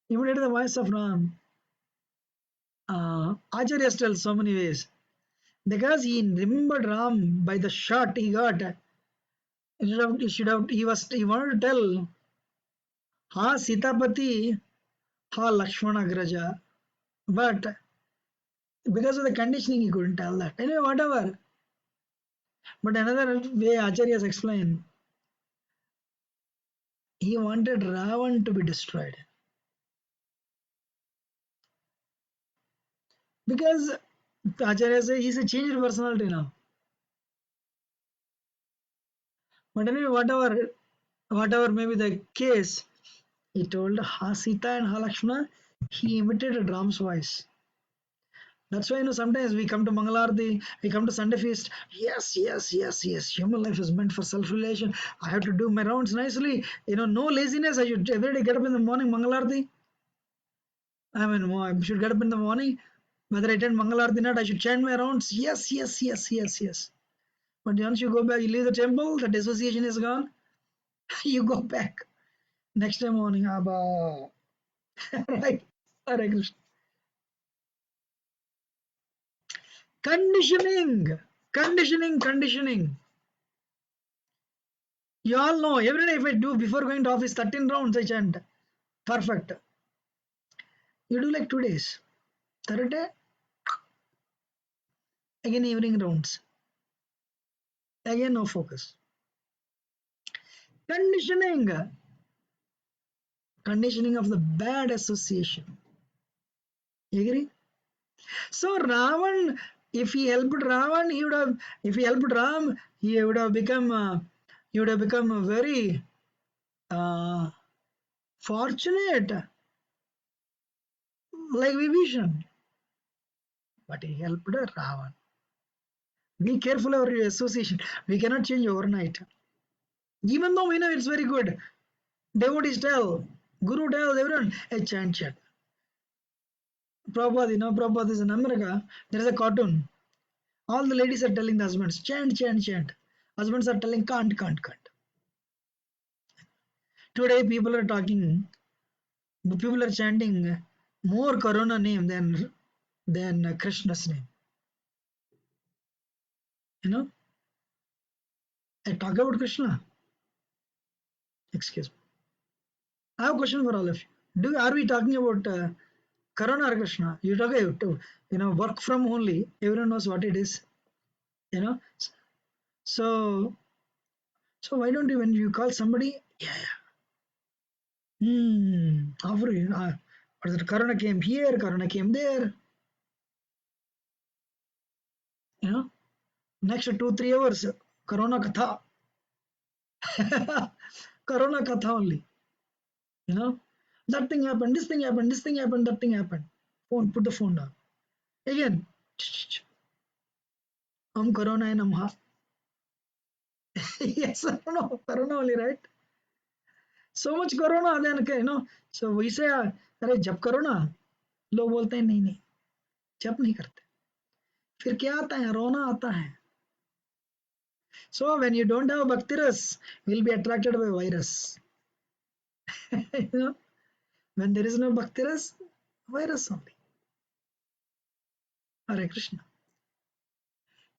Speaker 1: He imitated the voice of Ram. Acharyas tell so many ways. Because he remembered Ram by the shot he got. He wanted to tell Ha Sitapati, Ha Lakshmana Graja. But because of the conditioning, he couldn't tell that. Anyway, whatever. But another way Acharyas explain, he wanted Ravan to be destroyed. Because Acharya says he's a changed personality now. But anyway, whatever may be the case, he told Ha Sita and Ha Lakshmana, he imitated Ram's voice. That's why sometimes we come to Mangalarti, we come to Sunday feast. Yes, yes, yes, yes. Human life is meant for self-realization. I have to do my rounds nicely. No laziness. I should every day get up in the morning, Mangalarti. I should get up in the morning. Whether I attend Mangalarti or not, I should chant my rounds. Yes, yes, yes, yes, yes. But once you go back, you leave the temple, that association is gone. You go back. Next day morning, Abba. Right? Hare Krishna. Conditioning. Conditioning. You all know, every day if I do before going to office 13 rounds, I chant. Perfect. You do like 2 days. Third day, again evening rounds. Again no focus. Conditioning. Conditioning of the bad association. You agree? So Ravan, if he helped Ravan, he would have. If he helped Ram, he would have become. He would have become very fortunate, like Vibhishan. But he helped Ravan. Be careful of your association. We cannot change overnight. Even though we know it's very good. Devotees tell, Guru tells everyone, hey, chant. Prabhupada, Prabhupada is in America. There is a cartoon. All the ladies are telling the husbands, chant. Husbands are telling, can't. Today people are talking, people are chanting more Corona name than Krishna's name. I talk about Krishna. Excuse me. I have a question for all of you. Are we talking about Corona or Krishna? You talk about work from only. Everyone knows what it is. You know. So why don't you, when you call somebody, after or the Corona came here, Corona came there. Next 2-3 hours, Corona Katha. Corona Katha only. That thing happened, this thing happened, that thing happened. Put the phone down. Again, Corona and Namha. Yes, I don't know. Corona only, right? So much Corona, then, so we say, अरे जब करो ना, लोग बोलते हैं नहीं, जब नहीं करते. फिर क्या आता है? रोना आता है. So when you don't have bhakti ras, you'll be attracted by virus. When there is no bhakti ras, virus only. Hare Krishna.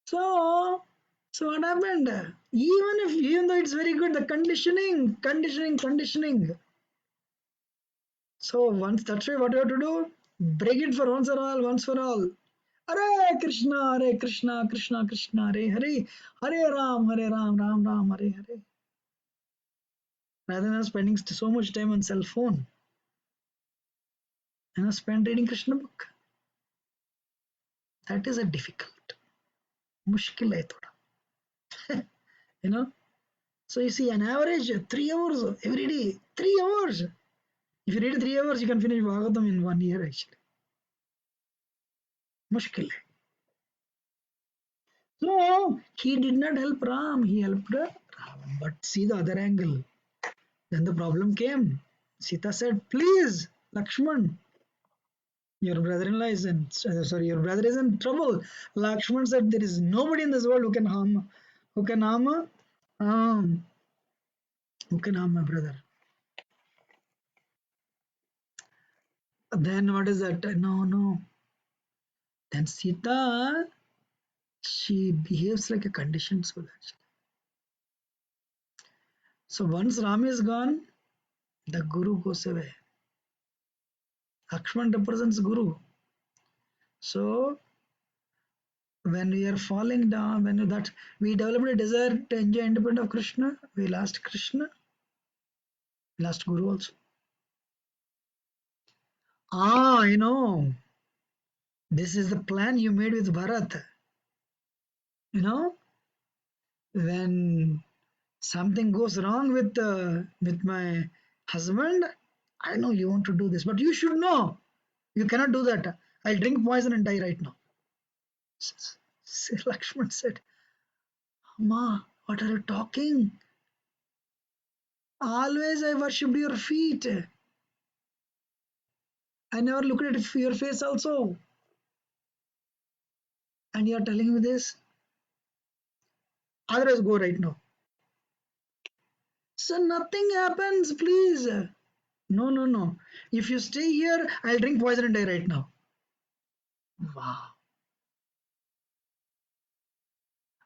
Speaker 1: So, so what happened? Even though it's very good, the conditioning. So once that's why what you have to do, break it for once for all. Hare Krishna, Krishna Krishna, Hare Hare, Hare Ram, Ram Ram, Hare Hare. Rather than spending so much time on cell phone, spend reading Krishna book. That is a difficult, mushkil hai thoda. you know. So you see, an average 3 hours every day, 3 hours. If you read 3 hours, you can finish Bhagavatam in 1 year actually. Mushkil hai. So he did not help Ram, he helped Ravan. But see the other angle. Then the problem came. Sita said, "Please, Lakshman, your brother-in-law is in your brother is in trouble." Lakshman said, "There is nobody in this world who can harm, um, who can harm my brother." Then what is that? No, no. Then Sita, she behaves like a conditioned soul actually. So once Ram is gone, the Guru goes away. Lakshman represents Guru. So when we are falling down, when that we developed a desire to enjoy independent of Krishna, we lost Krishna, lost Guru also. I know. This is the plan you made with Bharat. You know, when something goes wrong with my husband, I know you want to do this, but you should know you cannot do that. I'll drink poison and die right now. Lakshman said, "Ma, what are you talking? Always I worshipped your feet. I never looked at your face also. And you are telling me this? Otherwise, go right now." So nothing happens, please. No, no, no. If you stay here, I'll drink poison and die right now. Wow.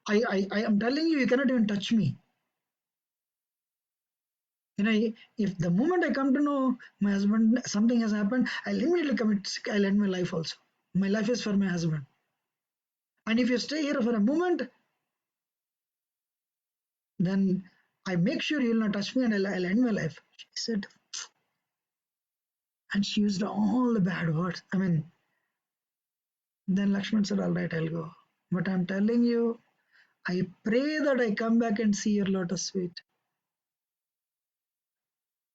Speaker 1: I am telling you, you cannot even touch me. If the moment I come to know my husband, something has happened, I'll immediately commit, I'll end my life also. My life is for my husband. And if you stay here for a moment, then I make sure you will not touch me and I'll end my life. She said, and she used all the bad words. Then Lakshman said, "All right, I'll go. But I'm telling you, I pray that I come back and see your lotus feet.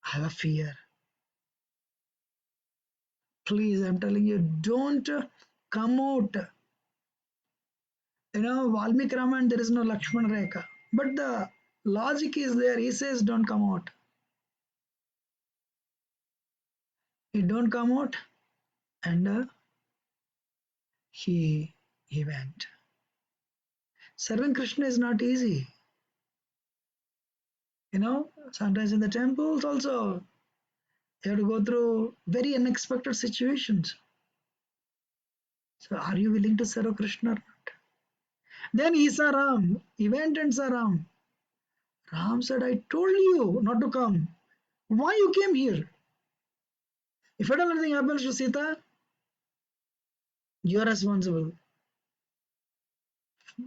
Speaker 1: I have a fear. Please, I'm telling you, don't come out." Valmiki Ramayana, there is no Lakshman Rekha. But the logic is there. He says, "Don't come out." He don't come out, and he went. Serving Krishna is not easy. Sometimes in the temples also, you have to go through very unexpected situations. So are you willing to serve Krishna or not? Then he saw Ram. He went and saw Ram. Ram said, "I told you not to come. Why you came here? If at all anything happens to Sita, you are responsible."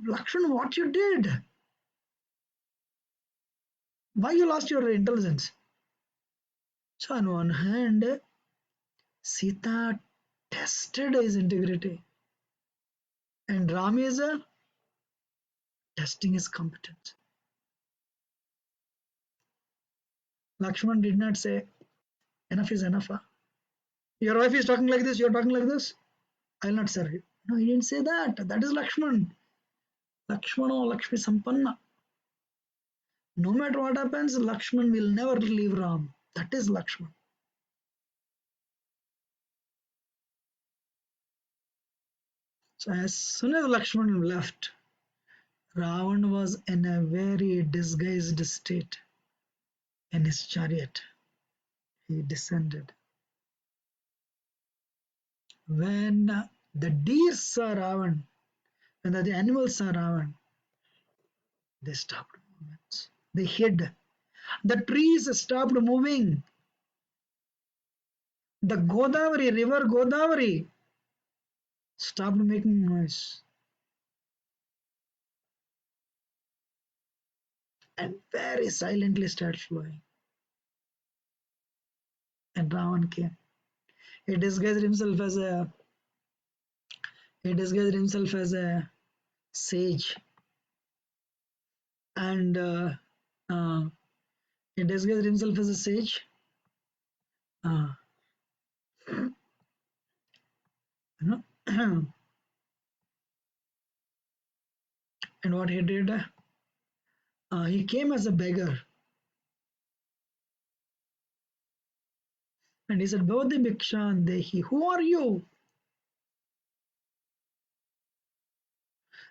Speaker 1: Lakshman, what you did? Why you lost your intelligence? So on one hand, Sita tested his integrity, and Ram is testing his competence. Lakshman did not say, "Enough is enough. Huh? Your wife is talking like this, you're talking like this. I'll not serve you." No, he didn't say that. That is Lakshman. Lakshmano Lakshmi Sampanna. No matter what happens, Lakshman will never leave Ram. That is Lakshman. So as soon as Lakshman left, Ravan was in a very disguised state in his chariot. He descended. When the deer saw Ravan, when the animals saw Ravan, they stopped movements. They hid. The trees stopped moving. The Godavari, river Godavari, stopped making noise and very silently started flowing. And Ravan came. He disguised himself as a he disguised himself as a sage, and uh, he disguised himself as a sage. Uh, you know, and what he did, he came as a beggar, and he said, "Bhavati Bhikshan Dehi, who are you?"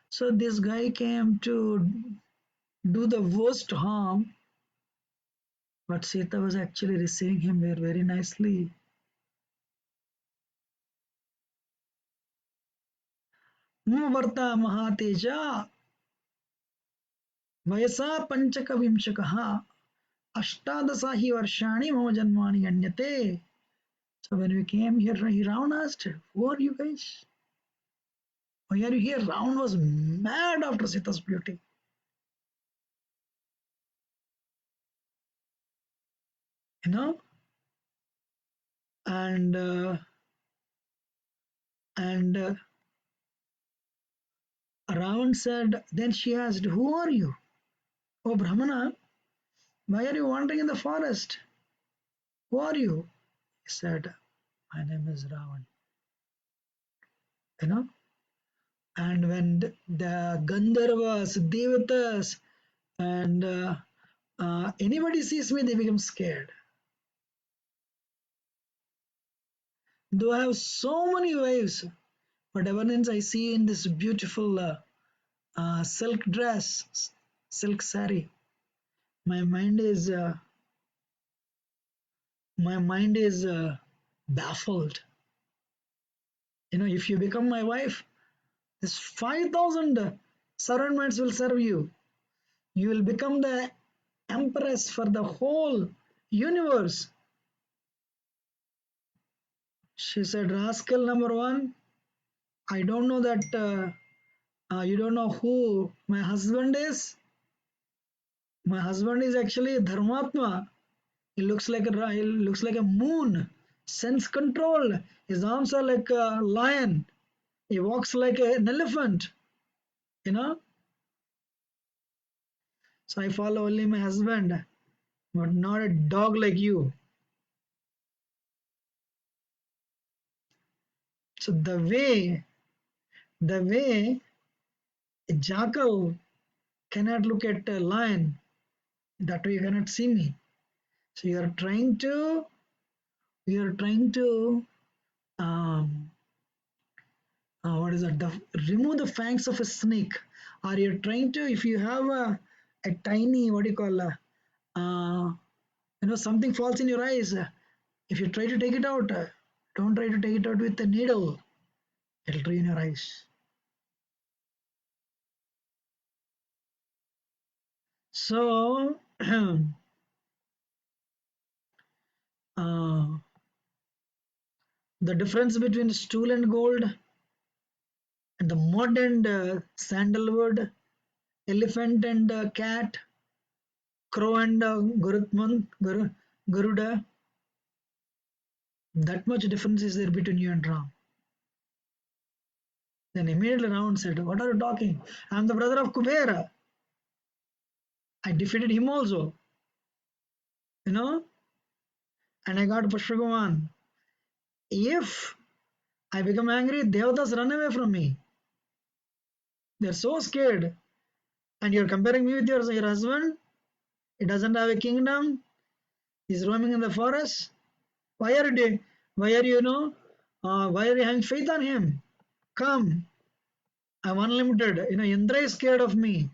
Speaker 1: So this guy came to do the worst harm, but Sita was actually receiving him very, very nicely. Varta Mahateja Vayasa Panchaka Vimshakaha Ashtadasahi Varshani Mama Janmani Ganyate. So when we came here, Ravana asked, "Who are you guys? Why are you here?" Ravana was mad after Sita's beauty. You know, and and Ravan said, then she asked, "Who are you? Oh Brahmana, why are you wandering in the forest? Who are you?" He said, "My name is Ravan." You know, and when the Gandharvas, Devatas, and anybody sees me, they become scared. Though I have so many wives, but ever since I see in this beautiful silk dress, silk sari, my mind is baffled. You know, if you become my wife, this 5,000 servants will serve you. You will become the empress for the whole universe. She said, "Rascal number one, I don't know that you don't know who my husband is. My husband is actually Dharmatma. He looks like a moon, sense control. His arms are like a lion. He walks like an elephant. You know. So I follow only my husband, but not a dog like you." So the way a jackal cannot look at a lion, that way you cannot see me. So you are trying to um, what is that? Remove the fangs of a snake. Or you're trying to, if you have a tiny, what do you call, something falls in your eyes. If you try to take it out, don't try to take it out with a needle. It'll ruin your eyes. So, uh, the difference between stool and gold and the mud and sandalwood, elephant and cat, crow and Garuda, that much difference is there between you and Ram. Then immediately Ram said, "What are you talking? I am the brother of Kubera. I defeated him also, you know, and I got Pushpagaman. If I become angry, Devatas run away from me. They're so scared. And you're comparing me with your husband? He doesn't have a kingdom. He's roaming in the forest. Why are you, why are you, why are you having faith on him? Come, I'm unlimited. Indra is scared of me."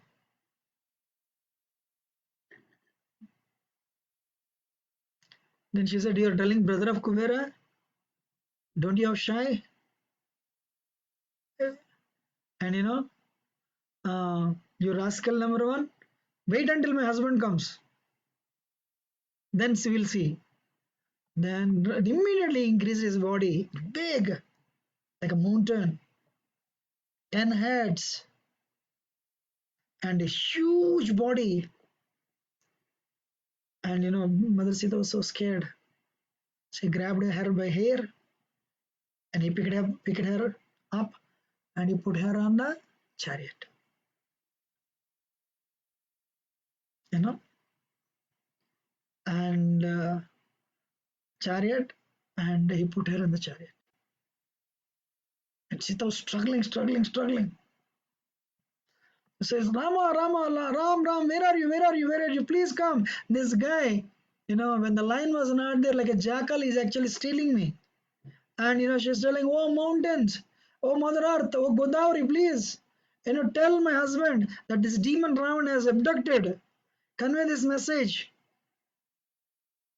Speaker 1: Then she said, "You're telling brother of Kubera? Don't you have shy? And you rascal number one, wait until my husband comes, then we'll see. Then immediately increased his body, big, like a mountain, 10 heads, and a huge body. And Mother Sita was so scared. She grabbed her by hair and he picked her up and he put her on the chariot. You know, and chariot, and he put her in the chariot. And Sita was struggling, struggling, struggling. He says, Rama, Rama, Ram, Ram, where are you? Where are you? Where are you? Please come. This guy, when the lion was not there, like a jackal, is actually stealing me. And she's telling, oh mountains, oh Mother Earth, oh Godavari, please, tell my husband that this demon Ravan has abducted. Convey this message.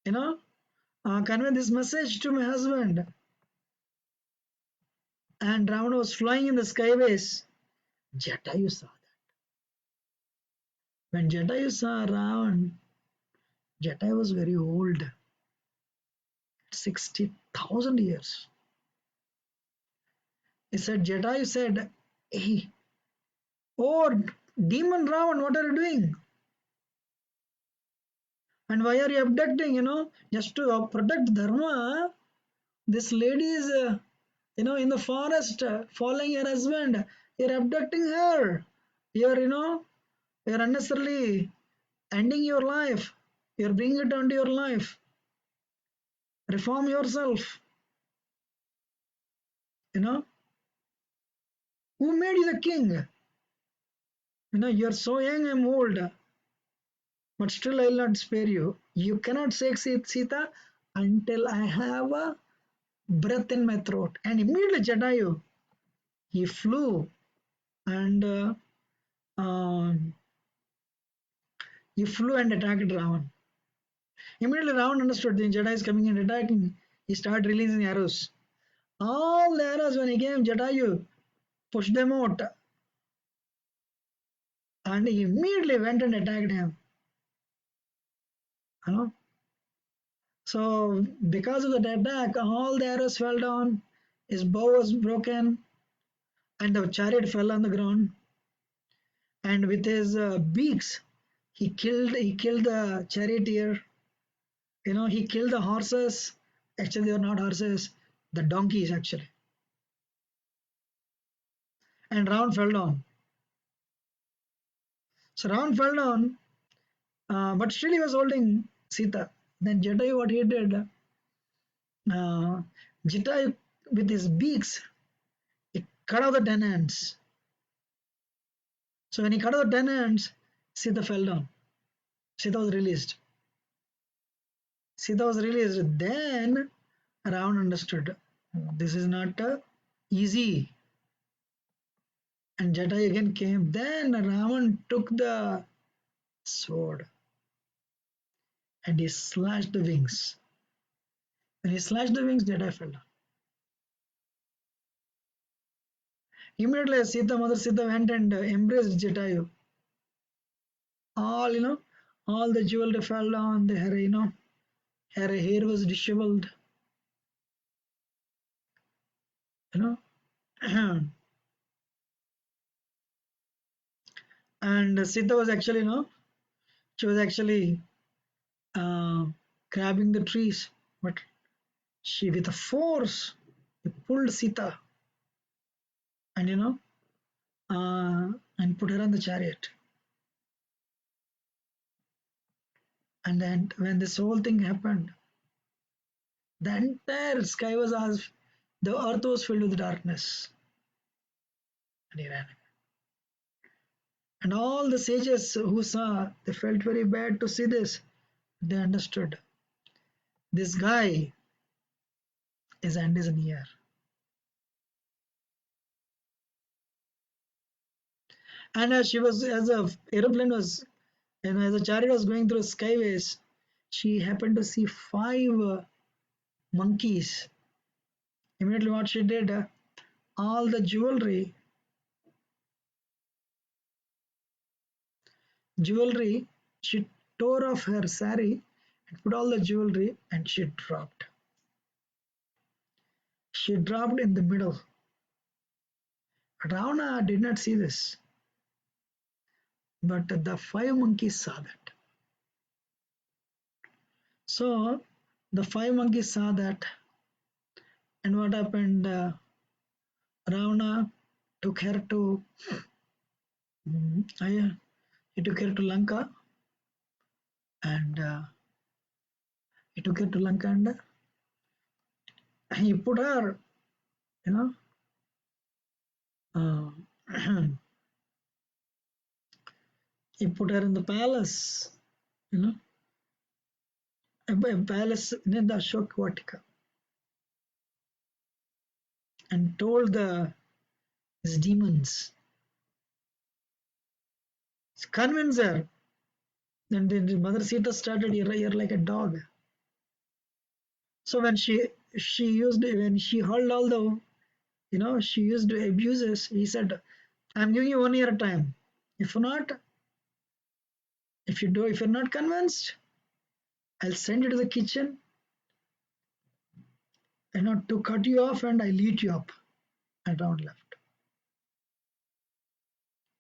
Speaker 1: Convey this message to my husband. And Ravana was flying in the skyways. Jatayu saw that. When Jatayu saw Ravan, Jatayu was very old, 60,000 years. Jatayu said, hey, oh demon Ravan, what are you doing? And why are you abducting, just to protect Dharma? This lady is, in the forest, following her husband. You're abducting her. You're unnecessarily ending your life. You're bringing it onto your life. Reform yourself. Who made you the king? You're so young, I'm old. But still, I'll not spare you. You cannot say Sita until I have a breath in my throat. And immediately Jatayu, he flew and he flew and attacked Ravan. Immediately Ravan understood the Jatayu is coming and attacking. He started releasing arrows. All the arrows when he came, Jatayu pushed them out. And he immediately went and attacked him. So because of that attack, all the arrows fell down. His bow was broken, and the chariot fell on the ground. And with his beaks, he killed the charioteer. He killed the horses. Actually, they were not horses, the donkeys actually. And Ravan fell down. So Ravan fell down, but still he was holding Sita. Then Jatayu, what he did, Jatayu with his beaks, he cut off the 10 hands. So when he cut off the 10 hands, Sita fell down. Sita was released. Then Ravan understood this is not easy. And Jatayu again came. Then Ravan took the sword and he slashed the wings. When he slashed the wings, Jatayu fell down. Immediately, Mother Sita went and embraced Jatayu. All the jewelry fell down. Her hair was disheveled. And Sita was actually, she was actually grabbing the trees, but she, with a force, pulled Sita, and and put her on the chariot. And then when this whole thing happened, the entire sky was as the earth was filled with darkness, and he ran. And all the sages who saw, they felt very bad to see this. They understood this guy, his end is near. And as the aeroplane was, as the chariot was going through skyways, she happened to see 5 monkeys. Immediately what she did, all the jewelry jewelry. She tore off her sari and put all the jewelry and she dropped. She dropped in the middle. Ravana did not see this, but the five monkeys saw that. So the five monkeys saw that, and what happened? Ravana took her to he took her to Lanka, and he took her to Lanka, and he put her, you know, uh, he put her in the palace, you know, a palace near the Ashok Vatika, and told his demons, convince her. Then the Mother Sita started here like a dog. So when she used when she heard all the she used abuses, he said, "I'm giving you 1 year time. If not, if you're not convinced, I'll send you to the kitchen and not to cut you off, and I'll eat you up." And Ram left.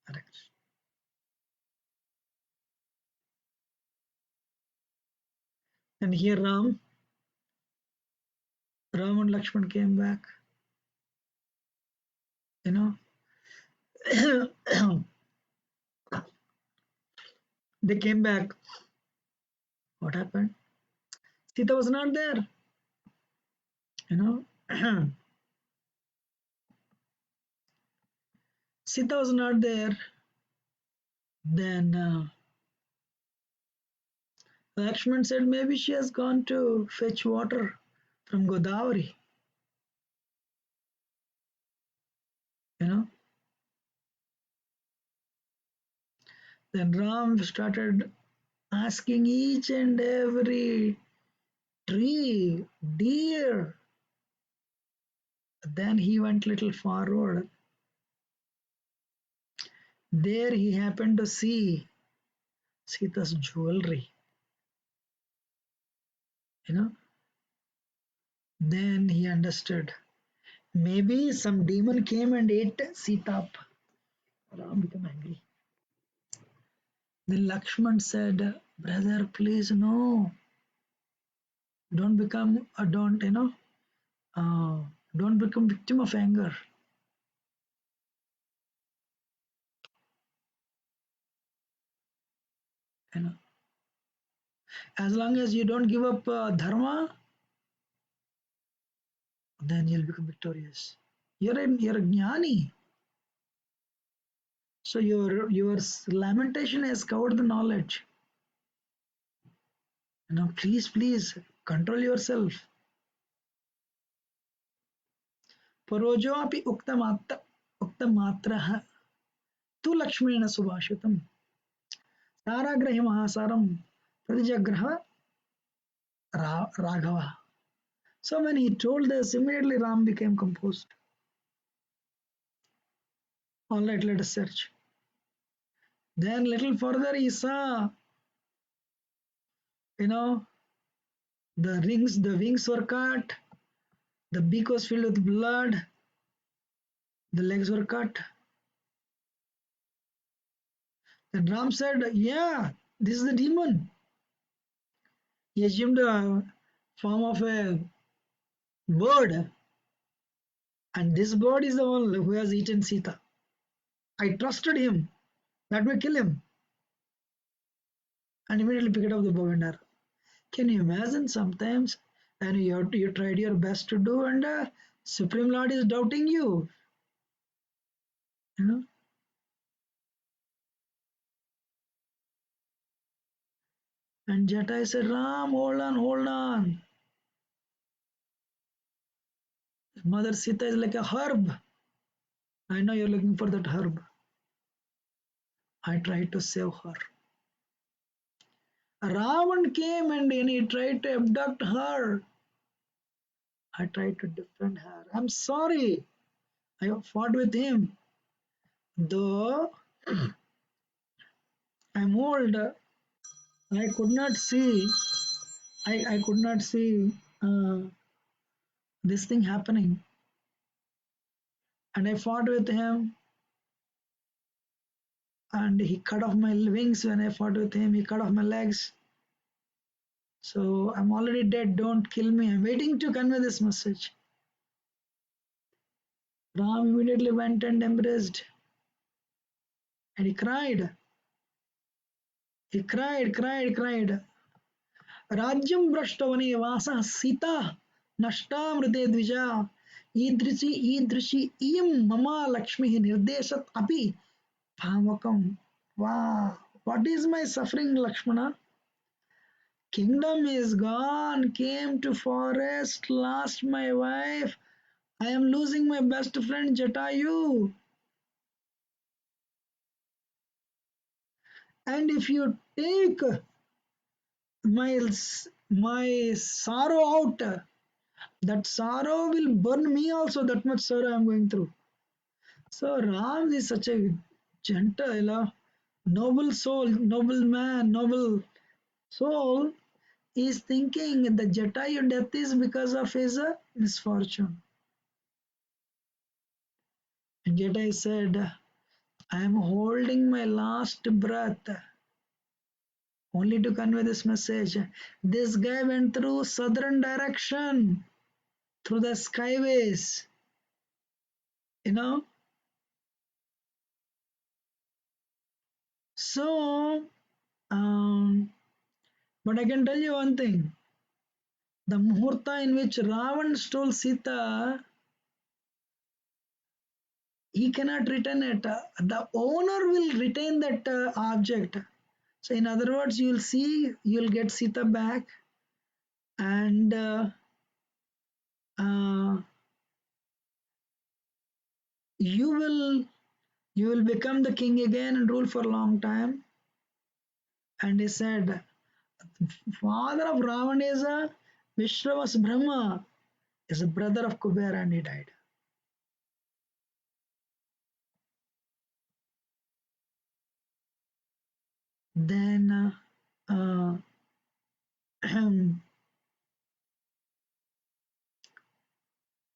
Speaker 1: Correct. And here Ram and Lakshman came back. You know, they came back. What happened? Sita was not there. You know, Sita was not there. Then Lakshman said maybe she has gone to fetch water from Godavari. You know. Then Ram started asking each and every tree, deer. Then he went little forward. There he happened to see Sita's jewelry. You know. Then he understood. Maybe some demon came and ate Sita up. Ram became angry. Then Lakshman said, "Brother, please no. Don't become uh, don't become victim of anger. You know, as long as you don't give up dharma, then you'll become victorious. You're a jnani, so your lamentation has covered the knowledge. Please control yourself. Parojo api uktamatrah tu lakshmena subhashitam saragrahi mahasaram pratijagraha raghava. So when he told this, immediately Ram became composed. All right, let us search. Then little further he saw, you know, the wings were cut, the beak was filled with blood, the legs were cut. Then Ram said, "Yeah, this is the demon." He assumed the form of a bird, and this bird is the one who has eaten Sita. I trusted him, that will kill him, and immediately picked up the bow and arrow. Can you imagine sometimes and you tried your best to do, and Supreme Lord is doubting you, you know? And Jatai said, "Ram, hold on. Mother Sita is like a herb. I know you're looking for that herb. I tried to save her." Ravan came and he tried to abduct her. I tried to defend her. I'm sorry. I fought with him. Though I'm old. I could not see. I could not see this thing happening. And I fought with him, and he cut off my wings when I fought with him. He cut off my legs. So I'm already dead. Don't kill me. I'm waiting to convey this message. Ram immediately went and embraced, and he cried. He cried. Rajyam Brashtavane Vasa Sita Nashta Mrite Dvija Idrishi Iyam Mama Lakshmi Nirdeshat Api Bhamakam. Wow, what is my suffering, Lakshmana? Kingdom is gone, came to forest, lost my wife. I am losing my best friend Jatayu. And if you take my my sorrow out, that sorrow will burn me also. That much sorrow I am going through. So Ram is such a gentle, noble soul, noble man, noble soul. Is thinking the Jatayu death is because of his misfortune. And Jatayu said, I am holding my last breath only to convey this message. This guy went through southern direction, through the skyways, you know. So, but I can tell you one thing. The muhurta in which Ravan stole Sita, he cannot return it. The owner will retain that object. So, in other words, you will see, you will get Sita back, and uh, you will become the king again and rule for a long time. And he said, father of Ravana is a Vishravas Brahma, is a brother of Kubera, and he died. Then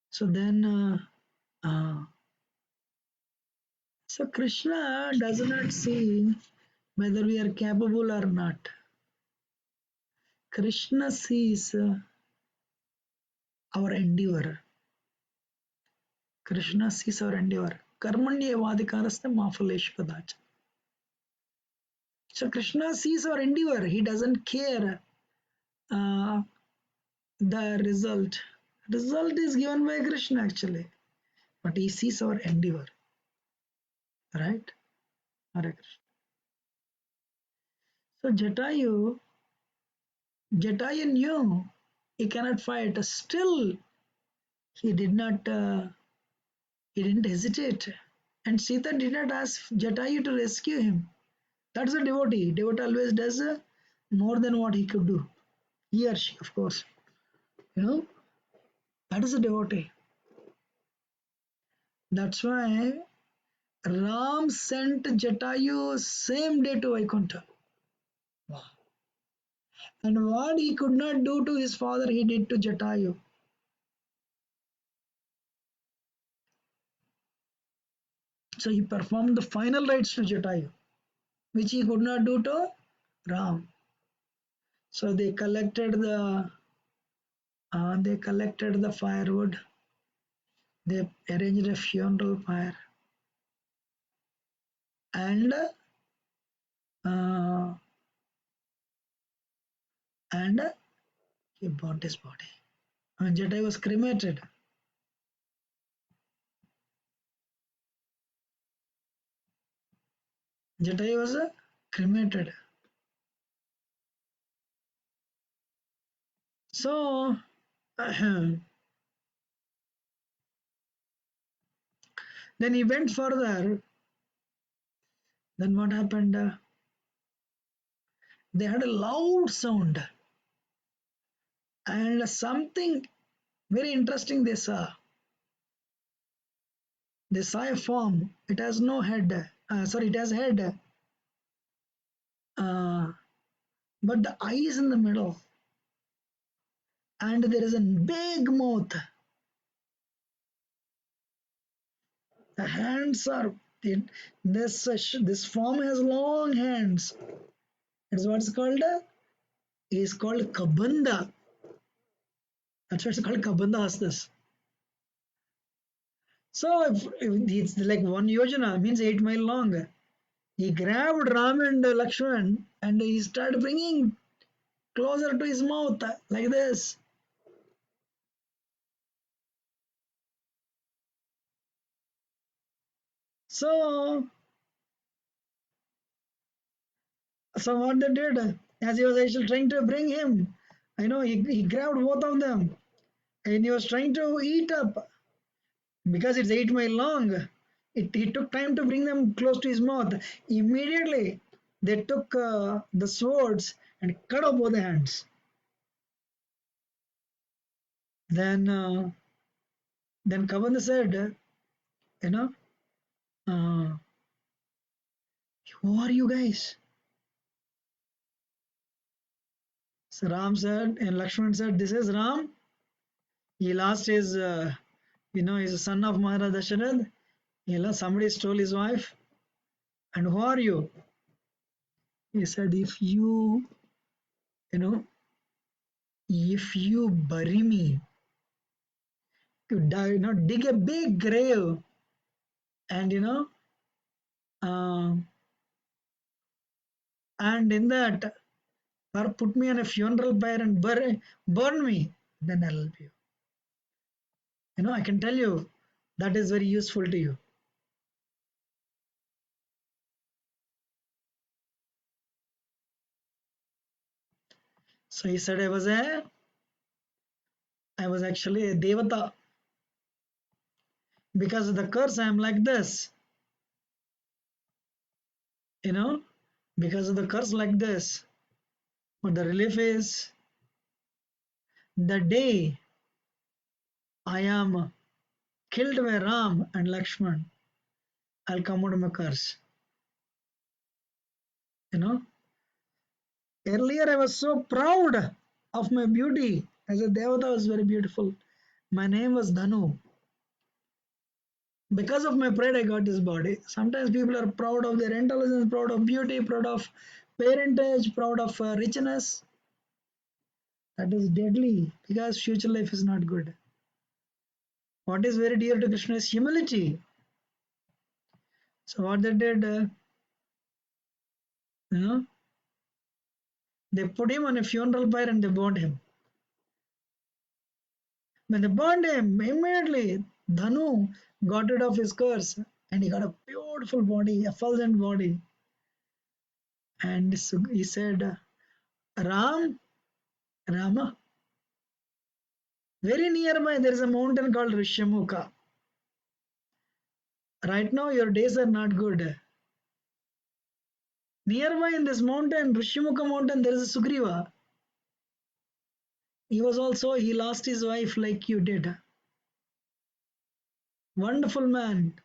Speaker 1: so then so Krishna does not see whether we are capable or not. Krishna sees our endeavor. Krishna sees our endeavor. Karmanyevadikaraste mafalesh kadach. So Krishna sees our endeavor. He doesn't care uh, the result. Result is given by Krishna actually, but he sees our endeavor, right? Hare Krishna. So Jatayu knew he cannot fight. Still, he did not. He didn't hesitate, and Sita did not ask Jatayu to rescue him. That's a devotee. Devotee always does more than what he could do. He or she, of course. You know, that is a devotee. That's why Ram sent Jatayu same day to Vaikuntha. Wow. And what he could not do to his father, he did to Jatayu. So he performed the final rites to Jatayu, which he could not do to Ram. So they collected the firewood. They arranged a funeral pyre, and uh, and he burnt his body. And Jatayu was cremated. Jatayu was cremated. So then he went further. Then what happened? They had a loud sound, and something very interesting they saw. They saw a form. It has no head. Sorry, it has head. uh, but the eye is in the middle, and there is a big mouth. The hands are this form has long hands. It's what's called is called kabanda. That's what it's called, kabanda hastas. So if it's like 1 yojana means 8 mile long. He grabbed Ram and Lakshman and he started bringing closer to his mouth like this. So, so what they did, as he was actually trying to bring him, he grabbed both of them and he was trying to eat up because it's 8 mile long. It took time to bring them close to his mouth. Immediately, they took the swords and cut off both the hands. Then, then Kavanda said, you know, uh, who are you guys? So Ram said, and Lakshman said, this is Ram. He lost his, he's a son of Maharaj Dasharad. Somebody stole his wife. And who are you? He said, you know, if you bury me, you die, dig a big grave and, uh, and in that, or put me on a funeral pyre and burn me, then I'll help you. I can tell you that is very useful to you. So he said, I was actually a devata. Because of the curse, I am like this. You know, because of the curse like this. But the relief is the day I am killed by Ram and Lakshman, I'll come out of my curse. You know, earlier I was so proud of my beauty. As a devata, I was very beautiful. My name was Dhanu. Because of my pride, I got this body. Sometimes people are proud of their intelligence, proud of beauty, proud of parentage, proud of richness. That is deadly because future life is not good. What is very dear to Krishna is humility. So what they did, you know, they put him on a funeral pyre and they burned him. When they burned him, immediately Dhanu got rid of his curse and he got a beautiful body, a fulgent body. And so he said, Ram, Rama, very nearby there is a mountain called Rishyamukha. Right now your days are not good. Nearby in this mountain, Rishyamukha mountain, there is a Sugriva. He lost his wife like you did. Wonderful man.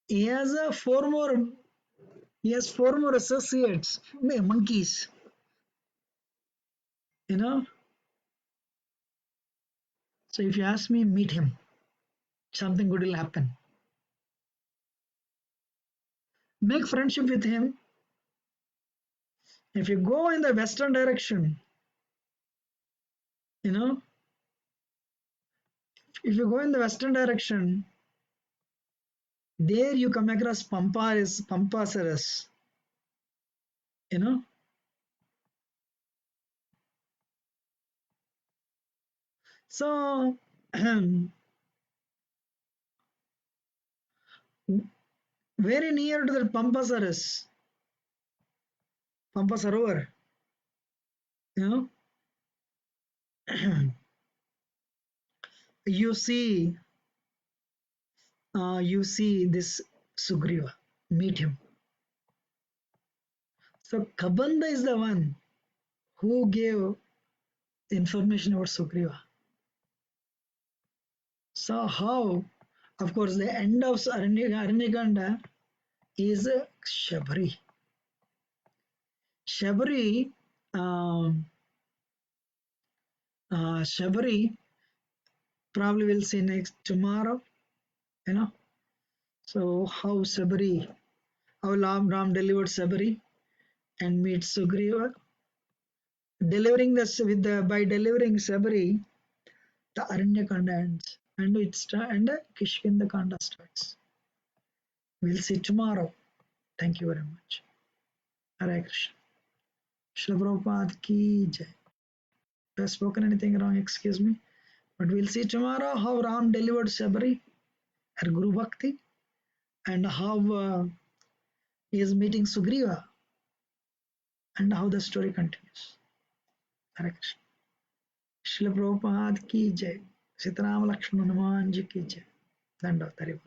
Speaker 1: He has four more associates, monkeys. You know. So if you ask me, meet him. Something good will happen. Make friendship with him. If you go in the western direction, you know, if you go in the western direction, there you come across Pampasaras. You know. So very near to the Pampasaras, Pampasarovar, you know, you see this Sugriva. Meet him. So Kabanda is the one who gave information about Sugriva. So how? Of course, the end of Aranyakanda is Shabari. Shabari, um, Shabari probably we'll see next tomorrow, you know. So how Sabari, how Ram delivered Sabari and meets Sugriva. Delivering this with the by delivering Sabari, the Aranyakanda ends and and Kishkinda Kanda starts. We'll see tomorrow. Thank you very much. Hare Krishna. Srila Prabhupada ki jai. If I have spoken anything wrong, excuse me. But we'll see tomorrow how Ram delivered Sabari, her Guru Bhakti, and how he is meeting Sugriva, and how the story continues. Hare Krishna. Srila Prabhupada ki jai. Sitaram Lakshmana Hanuman ji ki jai. Dandavata.